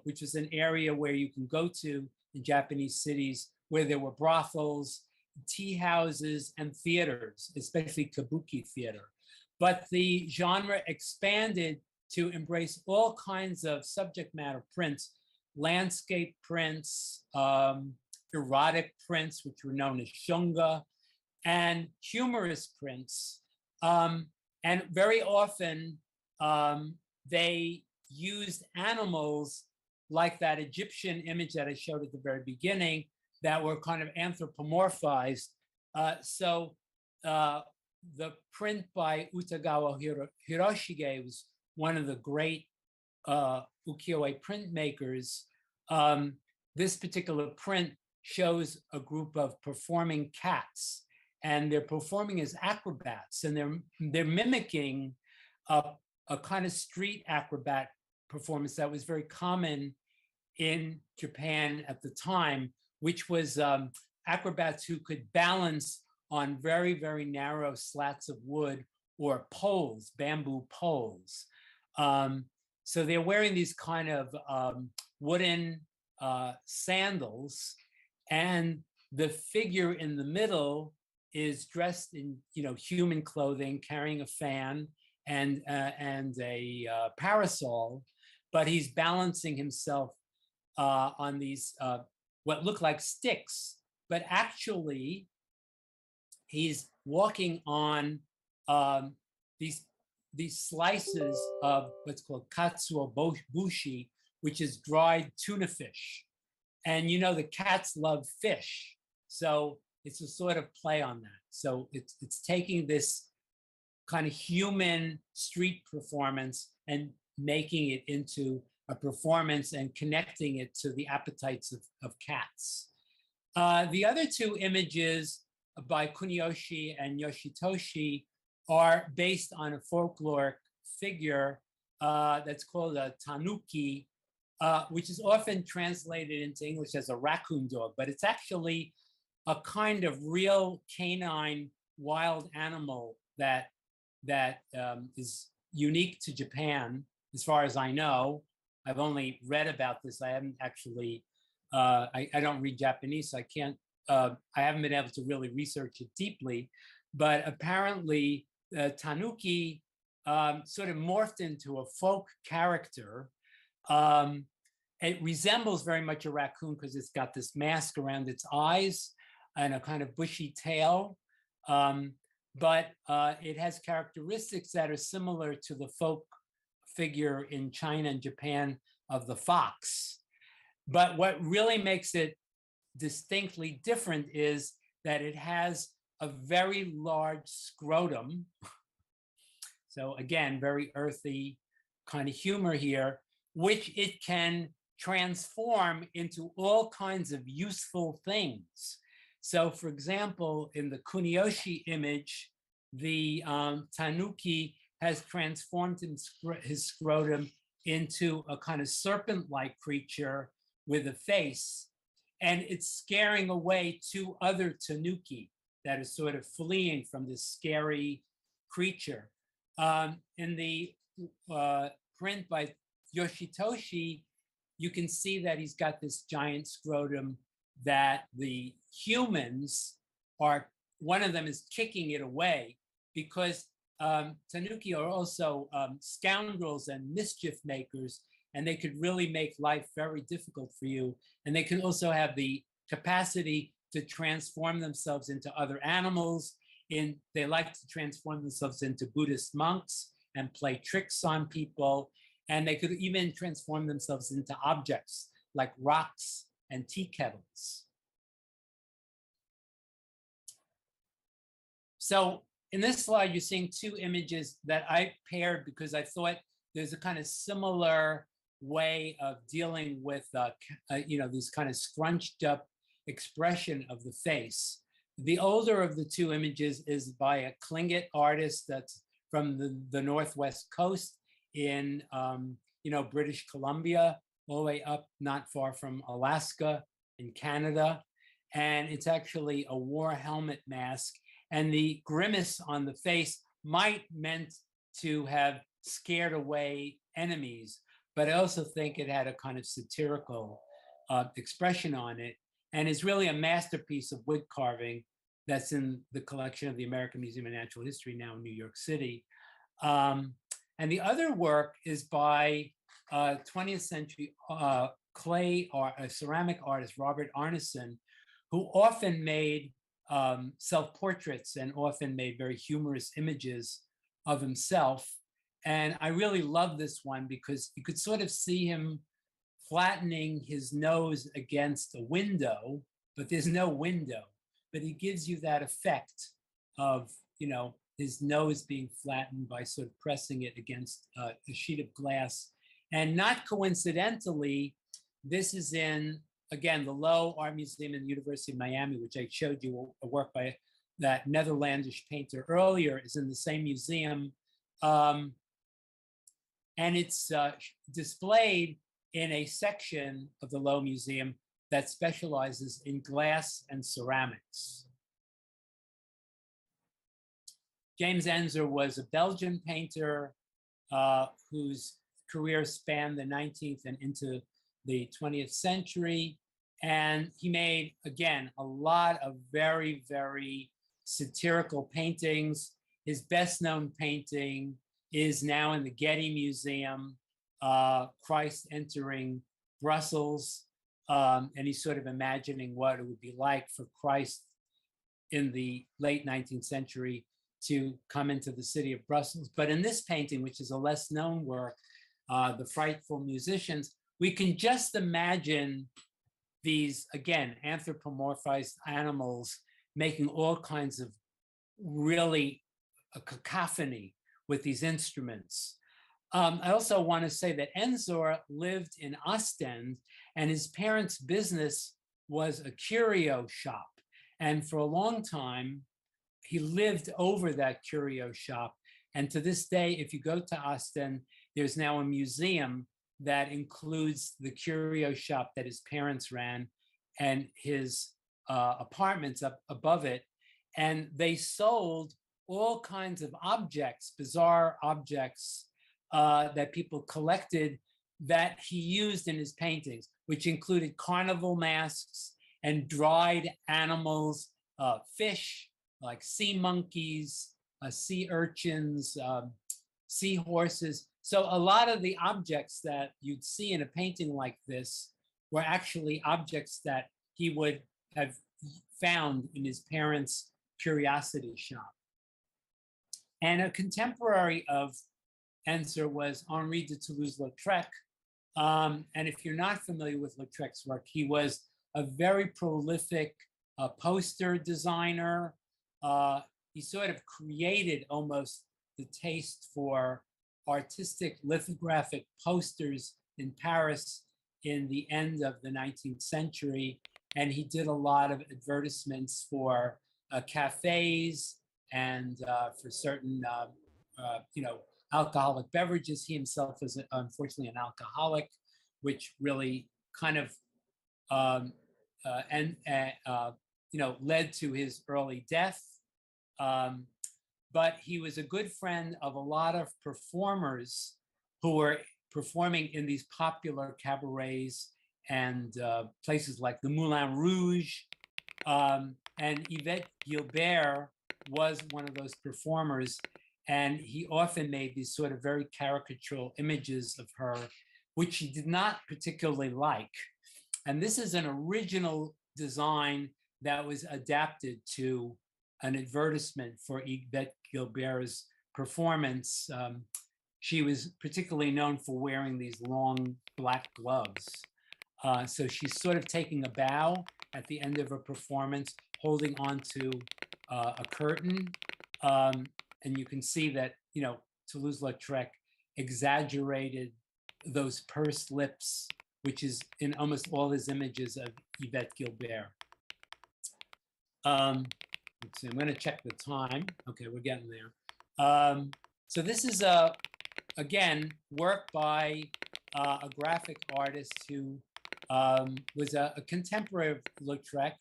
which is an area where you can go to in Japanese cities where there were brothels, tea houses and theaters, especially kabuki theater. But the genre expanded to embrace all kinds of subject matter prints, landscape prints, erotic prints, which were known as shunga, and humorous prints. And very often they used animals like that Egyptian image that I showed at the very beginning that were kind of anthropomorphized. So the print by Utagawa Hiroshige was one of the great ukiyo-e printmakers. This particular print shows a group of performing cats, and they're performing as acrobats, and they're mimicking a kind of street acrobat performance that was very common in Japan at the time, which was acrobats who could balance on very, very narrow slats of wood or poles, bamboo poles. So they're wearing these kind of wooden sandals, and the figure in the middle is dressed in, human clothing, carrying a fan and a parasol, but he's balancing himself on these what look like sticks, but actually he's walking on these slices of what's called katsuo bushi, which is dried tuna fish. And the cats love fish, so it's a sort of play on that. So it's taking this kind of human street performance and making it into a performance and connecting it to the appetites of cats. The other two images by Kuniyoshi and Yoshitoshi are based on a folkloric figure that's called a tanuki, which is often translated into English as a raccoon dog, but it's actually a kind of real canine wild animal that is unique to Japan, as far as I know. I've only read about this. I haven't actually, I don't read Japanese, so I can't, I haven't been able to really research it deeply, but apparently Tanuki sort of morphed into a folk character. It resembles very much a raccoon because it's got this mask around its eyes and a kind of bushy tail. But it has characteristics that are similar to the folk figure in China and Japan of the fox. But what really makes it distinctly different is that it has a very large scrotum. So again, very earthy kind of humor here, which it can transform into all kinds of useful things. So for example, in the Kuniyoshi image, the tanuki has transformed his scrotum into a kind of serpent-like creature with a face, and it's scaring away two other tanuki that are sort of fleeing from this scary creature. In the print by Yoshitoshi, you can see that he's got this giant scrotum that the humans are, one of them is kicking it away because tanuki are also scoundrels and mischief makers, and they could really make life very difficult for you. And they can also have the capacity to transform themselves into other animals. They like to transform themselves into Buddhist monks and play tricks on people. And they could even transform themselves into objects like rocks and tea kettles. So in this slide, you're seeing two images that I paired because I thought there's a kind of similar way of dealing with, this kind of scrunched up expression of the face. The older of the two images is by a Tlingit artist that's from the Northwest coast in, British Columbia, all the way up not far from Alaska in Canada. And it's actually a war helmet mask. And the grimace on the face might meant to have scared away enemies, but I also think it had a kind of satirical expression on it, and is really a masterpiece of wood carving that's in the collection of the American Museum of Natural History now in New York City. And the other work is by 20th century ceramic artist Robert Arneson, who often made self-portraits and often made very humorous images of himself. And I really love this one because you could sort of see him flattening his nose against a window, but there's no window. But he gives you that effect of, his nose being flattened by sort of pressing it against a sheet of glass. And not coincidentally, this is in, again, the Lowe Art Museum in the University of Miami, which I showed you a work by that Netherlandish painter earlier, is in the same museum. And it's displayed in a section of the Lowe Museum that specializes in glass and ceramics. James Ensor was a Belgian painter whose career spanned the 19th and into the 20th century. And he made, again, a lot of very, very satirical paintings. His best known painting is now in the Getty Museum, Christ entering Brussels. And he's sort of imagining what it would be like for Christ in the late 19th century to come into the city of Brussels. But in this painting, which is a less known work, The Frightful Musicians, we can just imagine these, again, anthropomorphized animals making all kinds of really a cacophony with these instruments. I also want to say that Ensor lived in Ostend, and his parents' business was a curio shop. And for a long time, he lived over that curio shop. And to this day, if you go to Ostend, there's now a museum that includes the curio shop that his parents ran and his apartments up above it. And they sold all kinds of objects, bizarre objects that people collected that he used in his paintings, which included carnival masks and dried animals, fish, like sea monkeys, sea urchins, seahorses. So a lot of the objects that you'd see in a painting like this were actually objects that he would have found in his parents' curiosity shop. And a contemporary of Ensor was Henri de Toulouse-Lautrec. And if you're not familiar with Lautrec's work, he was a very prolific poster designer. He sort of created almost the taste for artistic lithographic posters in Paris in the end of the 19th century. And he did a lot of advertisements for cafes and for certain, alcoholic beverages. He himself was unfortunately an alcoholic, which really kind of led to his early death. But he was a good friend of a lot of performers who were performing in these popular cabarets and places like the Moulin Rouge. And Yvette Gilbert was one of those performers. And he often made these sort of very caricatural images of her, which he did not particularly like. And this is an original design that was adapted to an advertisement for Yvette Gilbert's performance. She was particularly known for wearing these long black gloves. So she's sort of taking a bow at the end of her performance, holding onto a curtain. And you can see that, Toulouse-Lautrec exaggerated those pursed lips, which is in almost all his images of Yvette Gilbert. Let's see, I'm going to check the time. Okay, we're getting there. So this is, again, work by a graphic artist who was a contemporary of Lautrec.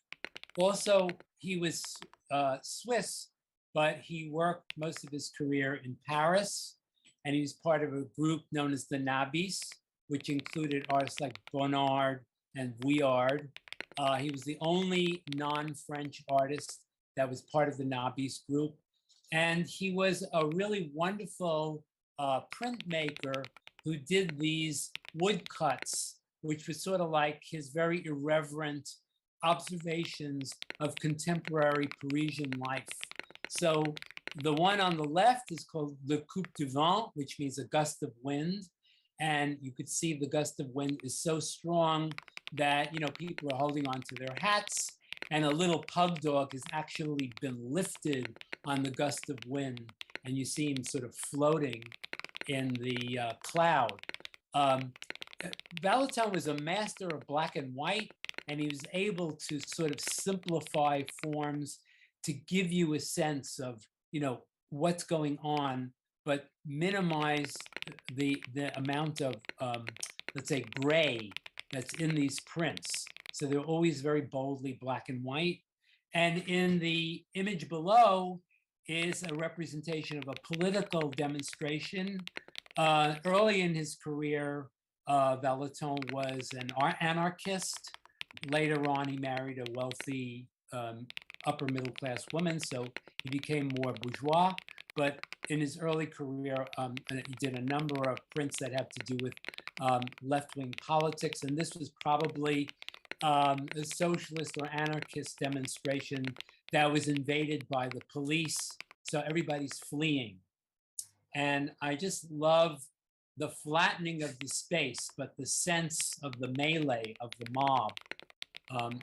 Also, he was Swiss, but he worked most of his career in Paris, and he was part of a group known as the Nabis, which included artists like Bonnard and Vuillard. He was the only non-French artist that was part of the Nabis group. And he was a really wonderful printmaker who did these woodcuts, which was sort of like his very irreverent observations of contemporary Parisian life. So the one on the left is called Le Coup de Vent, which means a gust of wind. And you could see the gust of wind is so strong that, people are holding onto their hats, and a little pug dog has actually been lifted on the gust of wind, and you see him sort of floating in the cloud. Vallotton was a master of black and white, and he was able to sort of simplify forms to give you a sense of, what's going on, but minimize the amount of, let's say, gray that's in these prints. So they're always very boldly black and white. And in the image below is a representation of a political demonstration. Early in his career, Vallotton was an anarchist. Later on, he married a wealthy upper middle class woman, so he became more bourgeois. But in his early career, he did a number of prints that have to do with left-wing politics, and this was probably a socialist or anarchist demonstration that was invaded by the police, so everybody's fleeing. And I just love the flattening of the space, but the sense of the melee of the mob.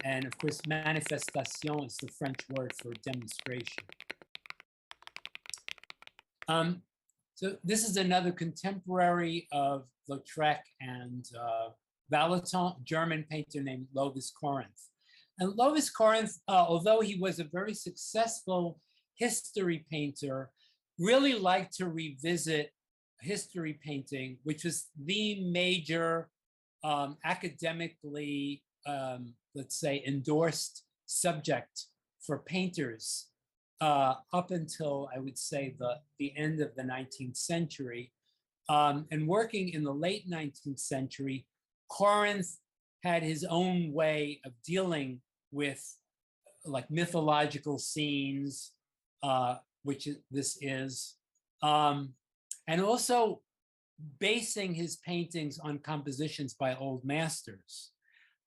And of course, manifestation is the French word for demonstration. So this is another contemporary of Lautrec and Vallotton, German painter named Lovis Corinth. And Lovis Corinth, although he was a very successful history painter, really liked to revisit history painting, which was the major academically, let's say, endorsed subject for painters up until, I would say, the end of the 19th century. And working in the late 19th century, Corinth had his own way of dealing with like mythological scenes, which this is, and also basing his paintings on compositions by old masters.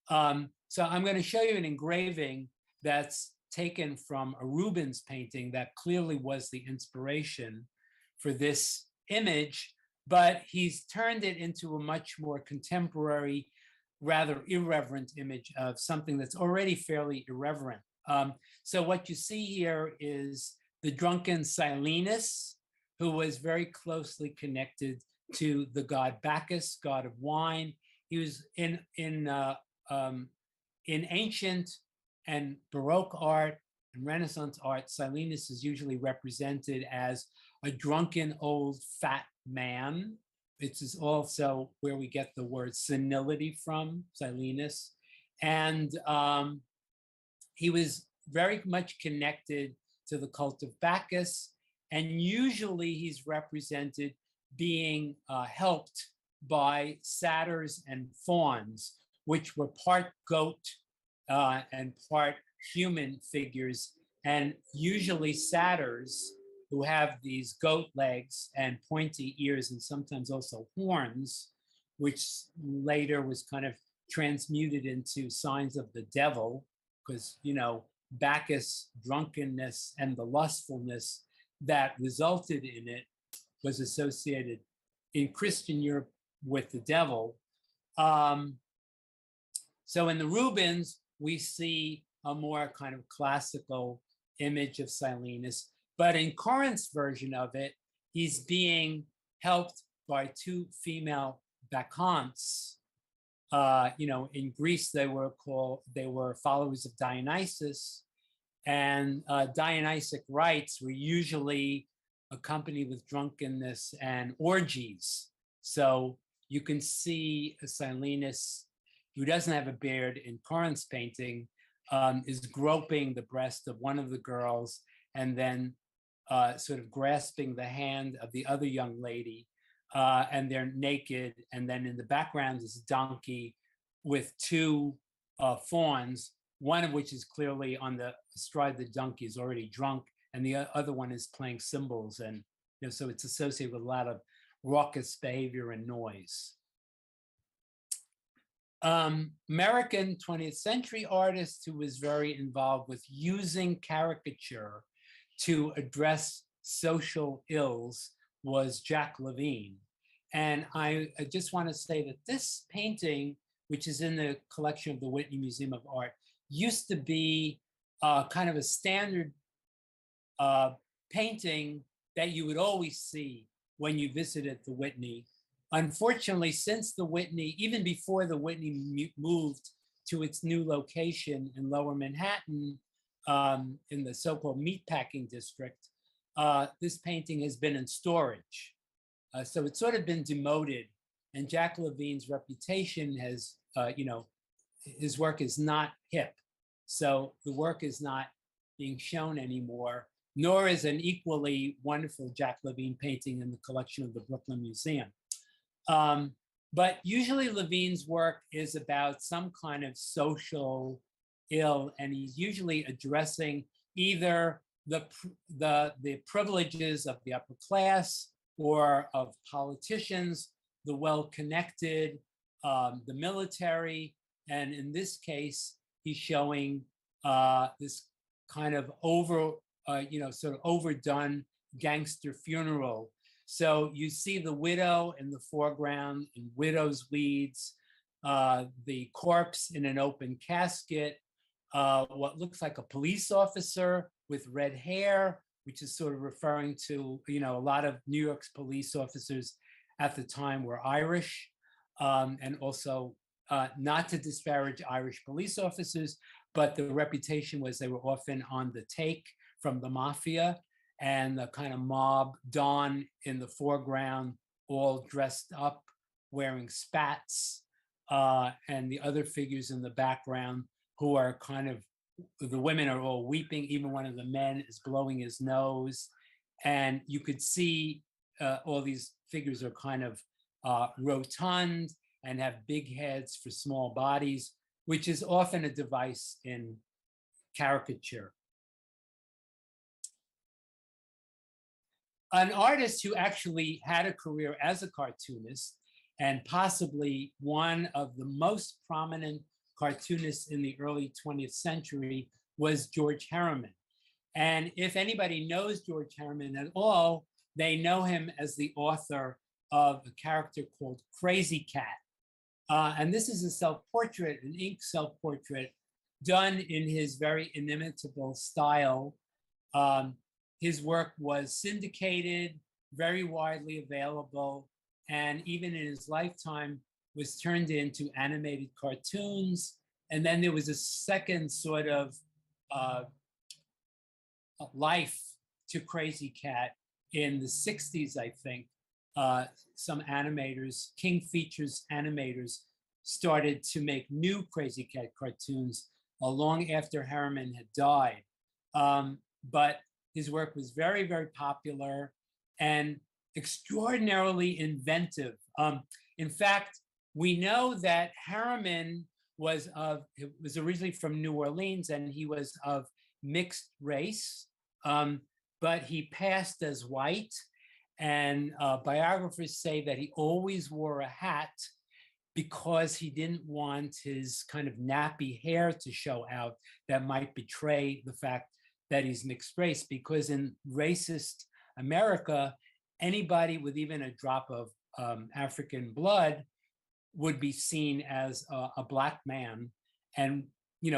So I'm going to show you an engraving that's taken from a Rubens painting that clearly was the inspiration for this image, but he's turned it into a much more contemporary, rather irreverent image of something that's already fairly irreverent. So what you see here is the drunken Silenus, who was very closely connected to the god Bacchus, god of wine. He was in ancient and Baroque art and Renaissance art, Silenus is usually represented as a drunken old fat man. This is also where we get the word senility from, Silenus. And he was very much connected to the cult of Bacchus. And usually he's represented being helped by satyrs and fauns, which were part goat and part human figures. And usually satyrs, who have these goat legs and pointy ears and sometimes also horns, which later was kind of transmuted into signs of the devil, because, Bacchus' drunkenness and the lustfulness that resulted in it was associated in Christian Europe with the devil. So in the Rubens, we see a more kind of classical image of Silenus, but in Corinth's version of it, he's being helped by two female bacchantes. In Greece, they were followers of Dionysus, and Dionysic rites were usually accompanied with drunkenness and orgies. So you can see a Silenus, who doesn't have a beard in Corinth's painting, is groping the breast of one of the girls and then sort of grasping the hand of the other young lady, and they're naked. And then in the background is a donkey with two fawns one of which is clearly on the astride the donkey, is already drunk, and the other one is playing cymbals, and so it's associated with a lot of raucous behavior and noise. American 20th century artist who was very involved with using caricature to address social ills was Jack Levine. And I just want to say that this painting, which is in the collection of the Whitney Museum of Art, used to be kind of a standard painting that you would always see when you visited the Whitney. Unfortunately, since the Whitney, even before the Whitney moved to its new location in Lower Manhattan, in the so-called meatpacking district, this painting has been in storage. So it's sort of been demoted, and Jack Levine's reputation has, his work is not hip. So the work is not being shown anymore, nor is an equally wonderful Jack Levine painting in the collection of the Brooklyn Museum. But usually Levine's work is about some kind of social ill, and he's usually addressing either the privileges of the upper class or of politicians, the well-connected, the military, and in this case, he's showing this kind of sort of overdone gangster funeral. So you see the widow in the foreground in widow's weeds, the corpse in an open casket, what looks like a police officer with red hair, which is sort of referring to, a lot of New York's police officers at the time were Irish, and also not to disparage Irish police officers, but the reputation was they were often on the take from the mafia, and the kind of mob don in the foreground, all dressed up, wearing spats, and the other figures in the background who are kind of, the women are all weeping, even one of the men is blowing his nose. And you could see all these figures are kind of rotund and have big heads for small bodies, which is often a device in caricature. An artist who actually had a career as a cartoonist, and possibly one of the most prominent cartoonists in the early 20th century, was George Harriman. And if anybody knows George Harriman at all, they know him as the author of a character called Crazy Cat. And this is a self-portrait, an ink self-portrait, done in his very inimitable style. His work was syndicated, very widely available, and even in his lifetime was turned into animated cartoons. And then there was a second sort of life to Crazy Cat in the 60s, I think. Some animators, King Features animators, started to make new Crazy Cat cartoons long after Harriman had died. But his work was very, very popular and extraordinarily inventive. In fact, we know that Harriman was originally from New Orleans, and he was of mixed race, but he passed as white. And biographers say that he always wore a hat because he didn't want his kind of nappy hair to show out that might betray the fact that he's mixed race, because in racist America, anybody with even a drop of African blood would be seen as a Black man and,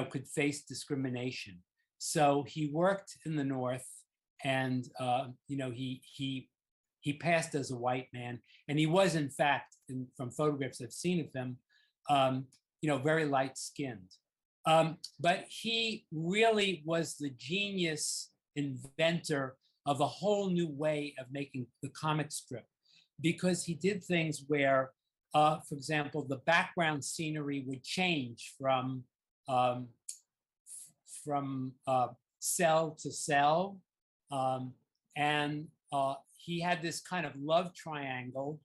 could face discrimination. So he worked in the North, and, he passed as a white man. And he was, in fact, from photographs I've seen of him, very light-skinned. But he really was the genius inventor of a whole new way of making the comic strip, because he did things where, for example, the background scenery would change from cell to cell, and he had this kind of love triangle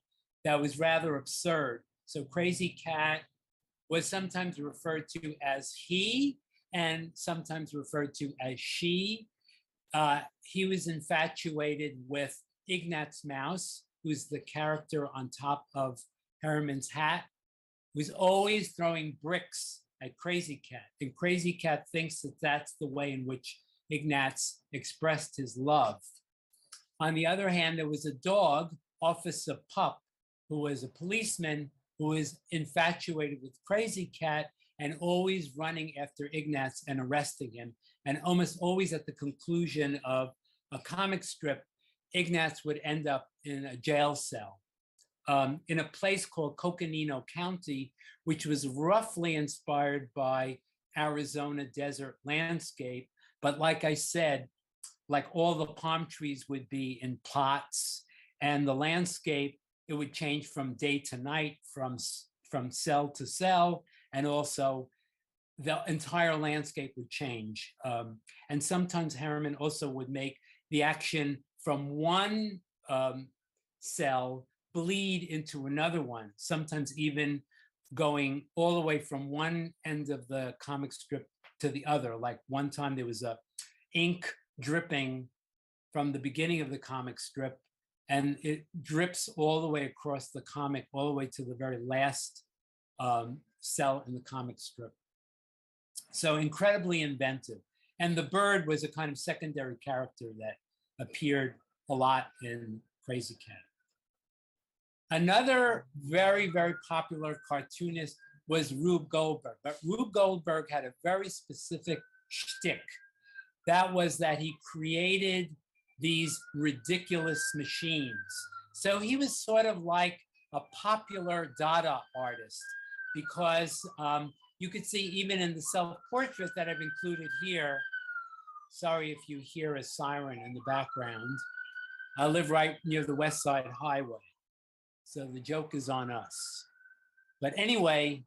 that was rather absurd. So Crazy Cat was sometimes referred to as he, and sometimes referred to as she. He was infatuated with Ignaz Mouse, who's the character on top of Herman's hat, who's always throwing bricks at Crazy Cat. And Crazy Cat thinks that that's the way in which Ignaz expressed his love. On the other hand, there was a dog, Officer Pup, who was a policeman who was infatuated with Crazy Cat and always running after Ignaz and arresting him. And almost always at the conclusion of a comic strip, Ignaz would end up in a jail cell in a place called Coconino County, which was roughly inspired by Arizona desert landscape. But like I said, like all the palm trees would be in plots, and the landscape, it would change from day to night, from cell to cell, and also the entire landscape would change. And sometimes Herman also would make the action from one cell bleed into another one, sometimes even going all the way from one end of the comic strip to the other. Like one time there was a ink dripping from the beginning of the comic strip, and it drips all the way across the comic, all the way to the very last cell in the comic strip. So incredibly inventive. And the bird was a kind of secondary character that appeared a lot in Crazy Cat. Another very, very popular cartoonist was Rube Goldberg. But Rube Goldberg had a very specific shtick. That was that he created these ridiculous machines. So he was sort of like a popular Dada artist, because you could see even in the self-portrait that I've included here, sorry if you hear a siren in the background, I live right near the West Side Highway, so the joke is on us. But anyway,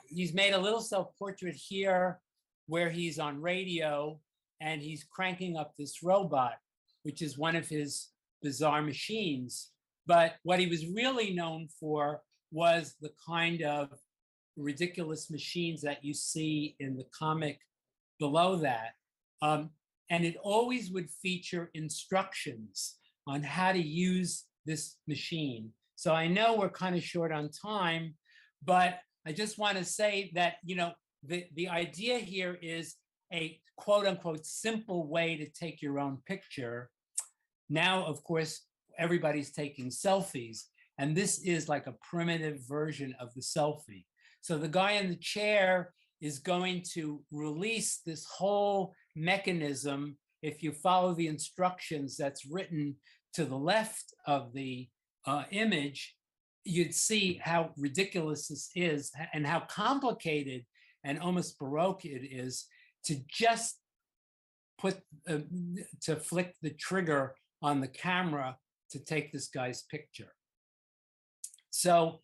he's made a little self-portrait here where he's on radio and he's cranking up this robot, which is one of his bizarre machines. But what he was really known for was the kind of ridiculous machines that you see in the comic below that. And it always would feature instructions on how to use this machine. So I know we're kind of short on time, but I just want to say that, you know, the idea here is a quote unquote simple way to take your own picture. Now, of course, everybody's taking selfies, and this is like a primitive version of the selfie. So the guy in the chair is going to release this whole mechanism. If you follow the instructions that's written to the left of the image, you'd see how ridiculous this is and how complicated and almost Baroque it is to just to flick the trigger on the camera to take this guy's picture. So,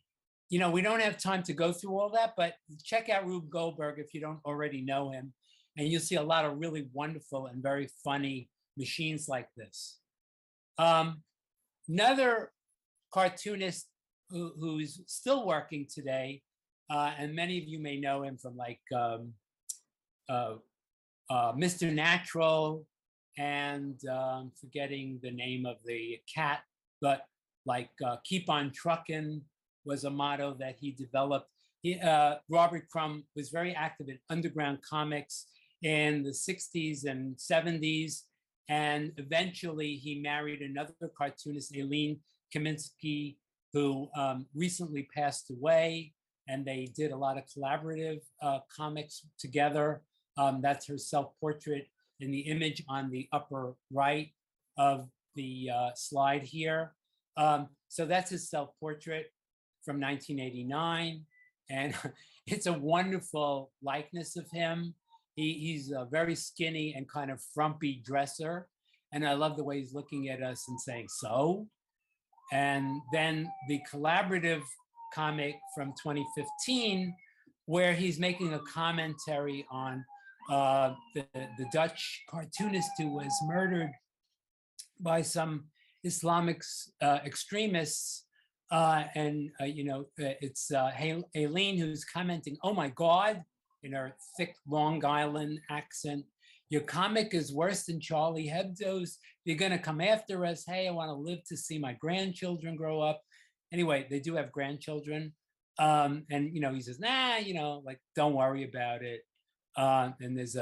you know, we don't have time to go through all that, but check out Rube Goldberg if you don't already know him, and you'll see a lot of really wonderful and very funny machines like this. Another cartoonist who's still working today, and many of you may know him from like Mr. Natural, and forgetting the name of the cat, but like Keep on Truckin' was a motto that he developed. Robert Crumb was very active in underground comics in the 60s and 70s. And eventually he married another cartoonist, Aileen Kaminsky, who recently passed away. And they did a lot of collaborative comics together. That's her self-portrait in the image on the upper right of the slide here. So that's his self-portrait from 1989. And it's a wonderful likeness of him. He's a very skinny and kind of frumpy dresser. And I love the way he's looking at us and saying, so? And then the collaborative comic from 2015, where he's making a commentary on the Dutch cartoonist who was murdered by some Islamic extremists. You know, it's Aileen who's commenting, oh my God, in her thick Long Island accent. Your comic is worse than Charlie Hebdo's. You're going to come after us. Hey, I want to live to see my grandchildren grow up. Anyway, they do have grandchildren. And, he says, nah, like, don't worry about it. And there's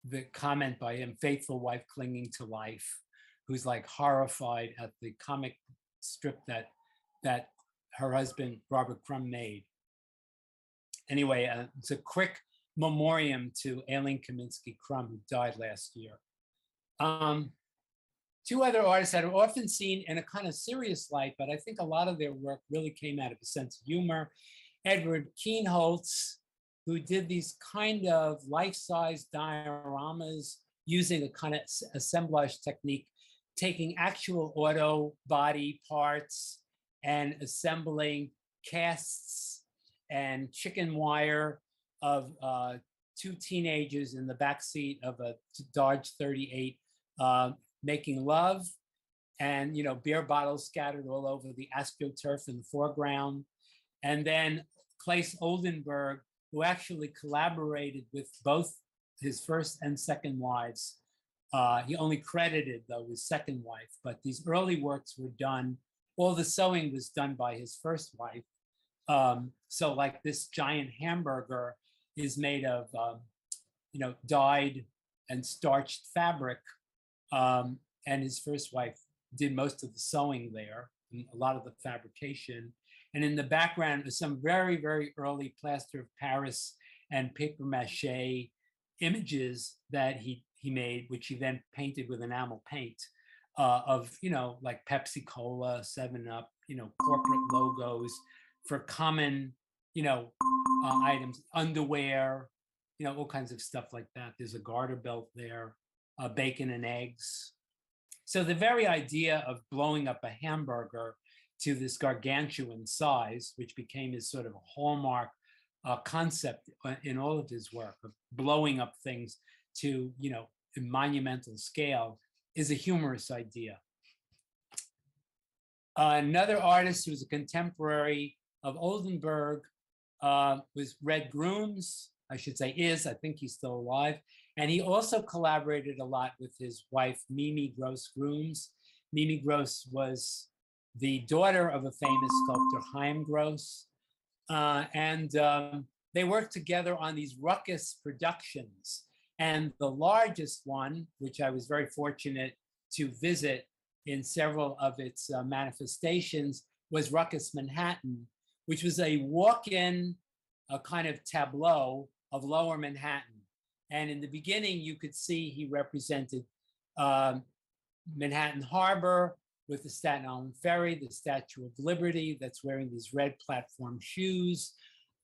the comment by him, faithful wife clinging to life, who's like horrified at the comic strip that her husband, Robert Crumb, made. Anyway, it's a quick memoriam to Aileen Kaminsky Crumb, who died last year. Two other artists that are often seen in a kind of serious light, but I think a lot of their work really came out of a sense of humor. Edward Kienholz, who did these kind of life-size dioramas using a kind of assemblage technique, taking actual auto body parts and assembling casts and chicken wire of two teenagers in the backseat of a Dodge 38 making love, and beer bottles scattered all over the AstroTurf in the foreground. And then Claes Oldenburg, who actually collaborated with both his first and second wives. He only credited, though, his second wife, but these early works were done, all the sewing was done by his first wife. So like this giant hamburger is made of, dyed and starched fabric. And his first wife did most of the sewing there, and a lot of the fabrication. And in the background is some very, very early plaster of Paris and paper mache images that he made, which he then painted with enamel paint of, like Pepsi Cola, 7-Up, corporate logos for common, items, underwear, all kinds of stuff like that. There's a garter belt there, bacon and eggs. So the very idea of blowing up a hamburger to this gargantuan size, which became his sort of a hallmark concept in all of his work, of blowing up things to, a monumental scale, is a humorous idea. Another artist who's a contemporary of Oldenburg was Red Grooms, I should say is, I think he's still alive. And he also collaborated a lot with his wife, Mimi Gross Grooms. Mimi Gross was the daughter of a famous sculptor, Chaim Gross. And they worked together on these ruckus productions. And the largest one, which I was very fortunate to visit in several of its manifestations, was Ruckus Manhattan, which was a walk-in kind of tableau of Lower Manhattan. And in the beginning, you could see he represented Manhattan Harbor with the Staten Island Ferry, the Statue of Liberty that's wearing these red platform shoes,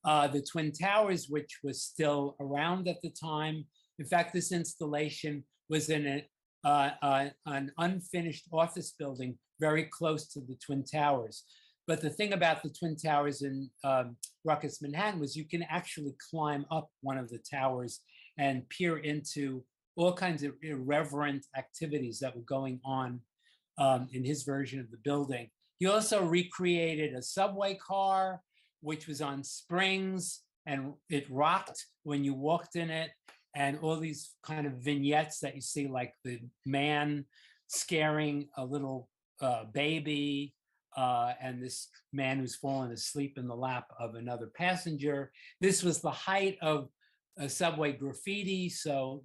the Twin Towers, which was still around at the time. In fact, this installation was in an unfinished office building very close to the Twin Towers. But the thing about the Twin Towers in Ruckus Manhattan was you can actually climb up one of the towers and peer into all kinds of irreverent activities that were going on in his version of the building. He also recreated a subway car, which was on springs, and it rocked when you walked in it, and all these kind of vignettes that you see, like the man scaring a little baby, and this man who's fallen asleep in the lap of another passenger. This was the height of subway graffiti. So,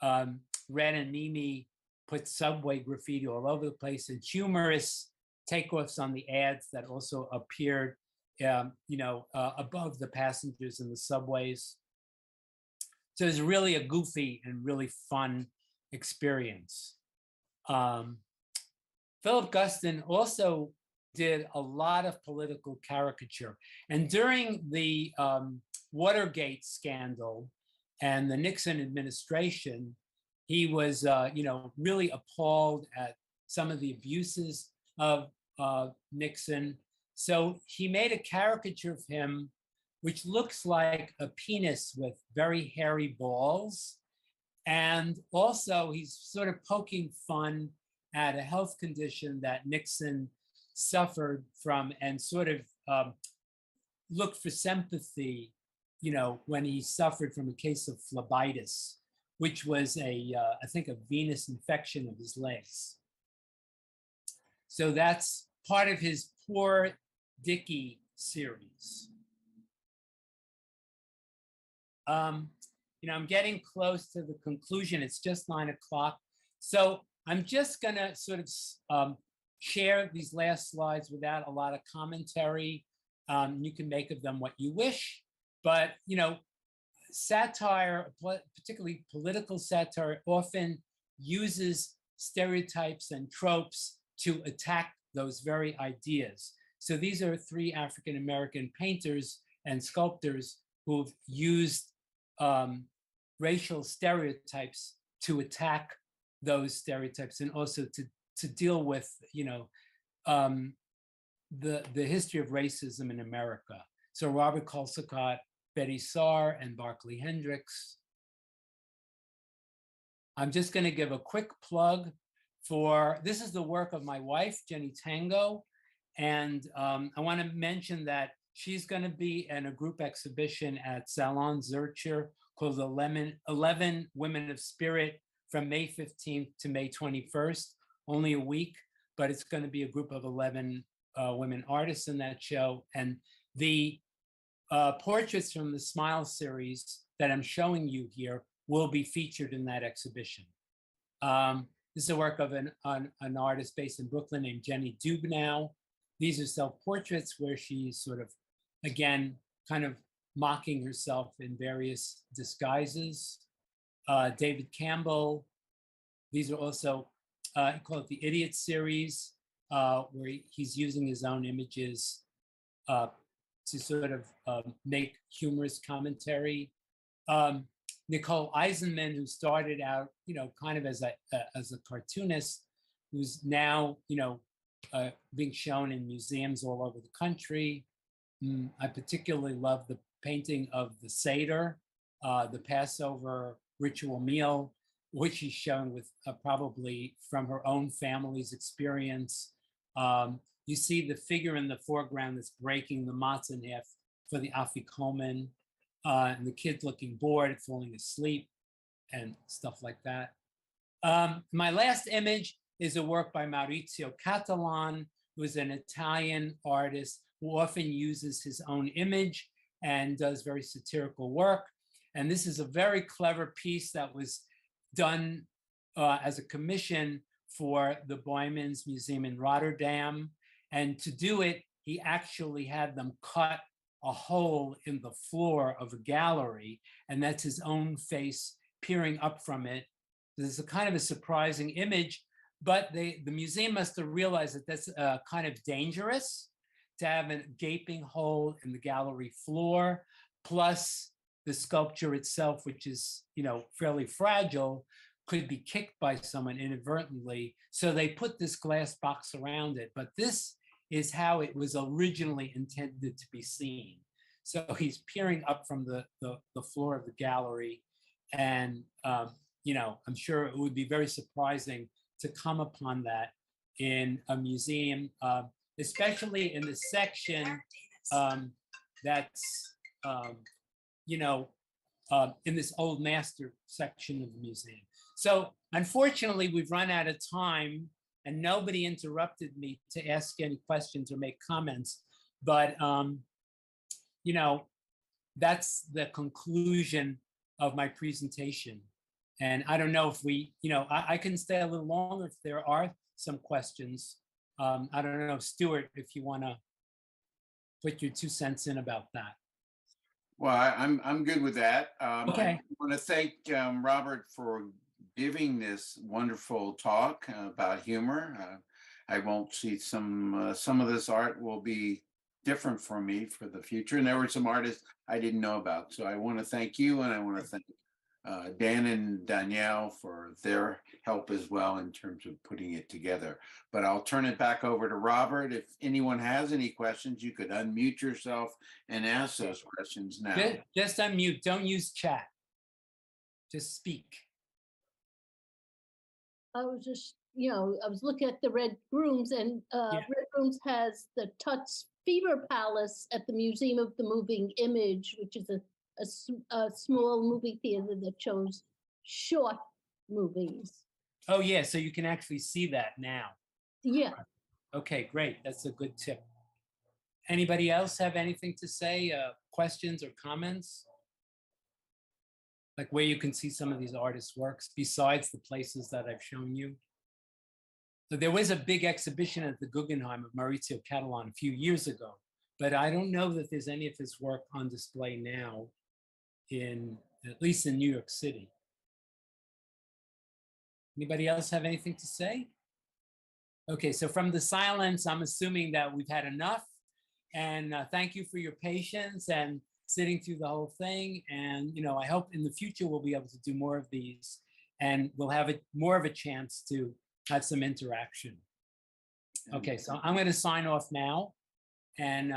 Red and Mimi put subway graffiti all over the place, and humorous takeoffs on the ads that also appeared, above the passengers in the subways. So it was really a goofy and really fun experience. Philip Guston also did a lot of political caricature. And during the Watergate scandal and the Nixon administration, he was, really appalled at some of the abuses of Nixon. So he made a caricature of him, which looks like a penis with very hairy balls. And also he's sort of poking fun at a health condition that Nixon suffered from, and sort of looked for sympathy, when he suffered from a case of phlebitis, which was I think, a venous infection of his legs. So that's part of his Poor Dickie series. I'm getting close to the conclusion. It's just 9 o'clock. So I'm just gonna sort of share these last slides without a lot of commentary. You can make of them what you wish, but satire, particularly political satire, often uses stereotypes and tropes to attack those very ideas. So these are 3 African-American painters and sculptors who've used racial stereotypes to attack those stereotypes, and also to deal with the history of racism in America. So Robert Colescott, Betty Saar, and Barclay Hendricks. I'm just going to give a quick plug for, this is the work of my wife, Jenny Tango. And I want to mention that she's going to be in a group exhibition at Salon Zurcher called 11 Women of Spirit from May 15th to May 21st, only a week, but it's going to be a group of 11 women artists in that show. And the portraits from the Smile series that I'm showing you here will be featured in that exhibition. This is a work of an artist based in Brooklyn named Jenny Dubnow. These are self-portraits where she's sort of, again, kind of mocking herself in various disguises. David Campbell. These are also, I call it the Idiot series, where he's using his own images to sort of make humorous commentary. Nicole Eisenman, who started out, kind of as a cartoonist, who's now, being shown in museums all over the country. I particularly love the painting of the Seder, the Passover ritual meal, which she's shown with probably from her own family's experience. You see the figure in the foreground that's breaking the matzah in half for the afikomen, and the kid looking bored, falling asleep, and stuff like that. My last image is a work by Maurizio Catalan, who is an Italian artist who often uses his own image and does very satirical work. And this is a very clever piece that was done as a commission for the Boymans Museum in Rotterdam. And to do it, he actually had them cut a hole in the floor of a gallery, and that's his own face peering up from it. This is a kind of a surprising image, but the museum must have realized that that's kind of dangerous to have a gaping hole in the gallery floor, plus the sculpture itself, which is, fairly fragile, could be kicked by someone inadvertently. So they put this glass box around it, but this is how it was originally intended to be seen. So he's peering up from the floor of the gallery, and I'm sure it would be very surprising to come upon that in a museum, especially in the section that's in this old master section of the museum. So unfortunately, we've run out of time, and nobody interrupted me to ask any questions or make comments. But that's the conclusion of my presentation. And I don't know if I can stay a little longer if there are some questions. I don't know, Stuart, if you want to put your 2 cents in about that. Well, I'm good with that. Okay. I want to thank Robert for giving this wonderful talk about humor. I won't see some of this art will be different for me for the future, and there were some artists I didn't know about. So I want to thank you, and I want to thank Dan and Danielle for their help as well in terms of putting it together. But I'll turn it back over to Robert. If anyone has any questions, you could unmute yourself and ask those questions now. Just unmute, don't use chat. Just speak. I was just, I was looking at the Red Rooms, and Red Rooms has the Tuts Fever Palace at the Museum of the Moving Image, which is a a small movie theater that shows short movies. Oh, yeah, so you can actually see that now. Yeah, Okay, great. That's a good tip. Anybody else have anything to say, questions or comments? Like where you can see some of these artists' works besides the places that I've shown you? So there was a big exhibition at the Guggenheim of Maurizio Cattelan a few years ago, but I don't know that there's any of his work on display now at least in New York City. Anybody else have anything to say? Okay, so from the silence, I'm assuming that we've had enough. And thank you for your patience and sitting through the whole thing. And, I hope in the future we'll be able to do more of these and we'll have more of a chance to have some interaction. Okay, so I'm going to sign off now. And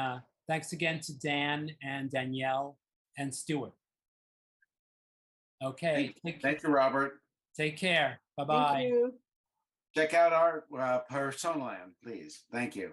thanks again to Dan and Danielle and Stuart. Okay. Thank you, Robert. Take care. thank Bye-bye. you. Check out our Persona Land, please. Thank you.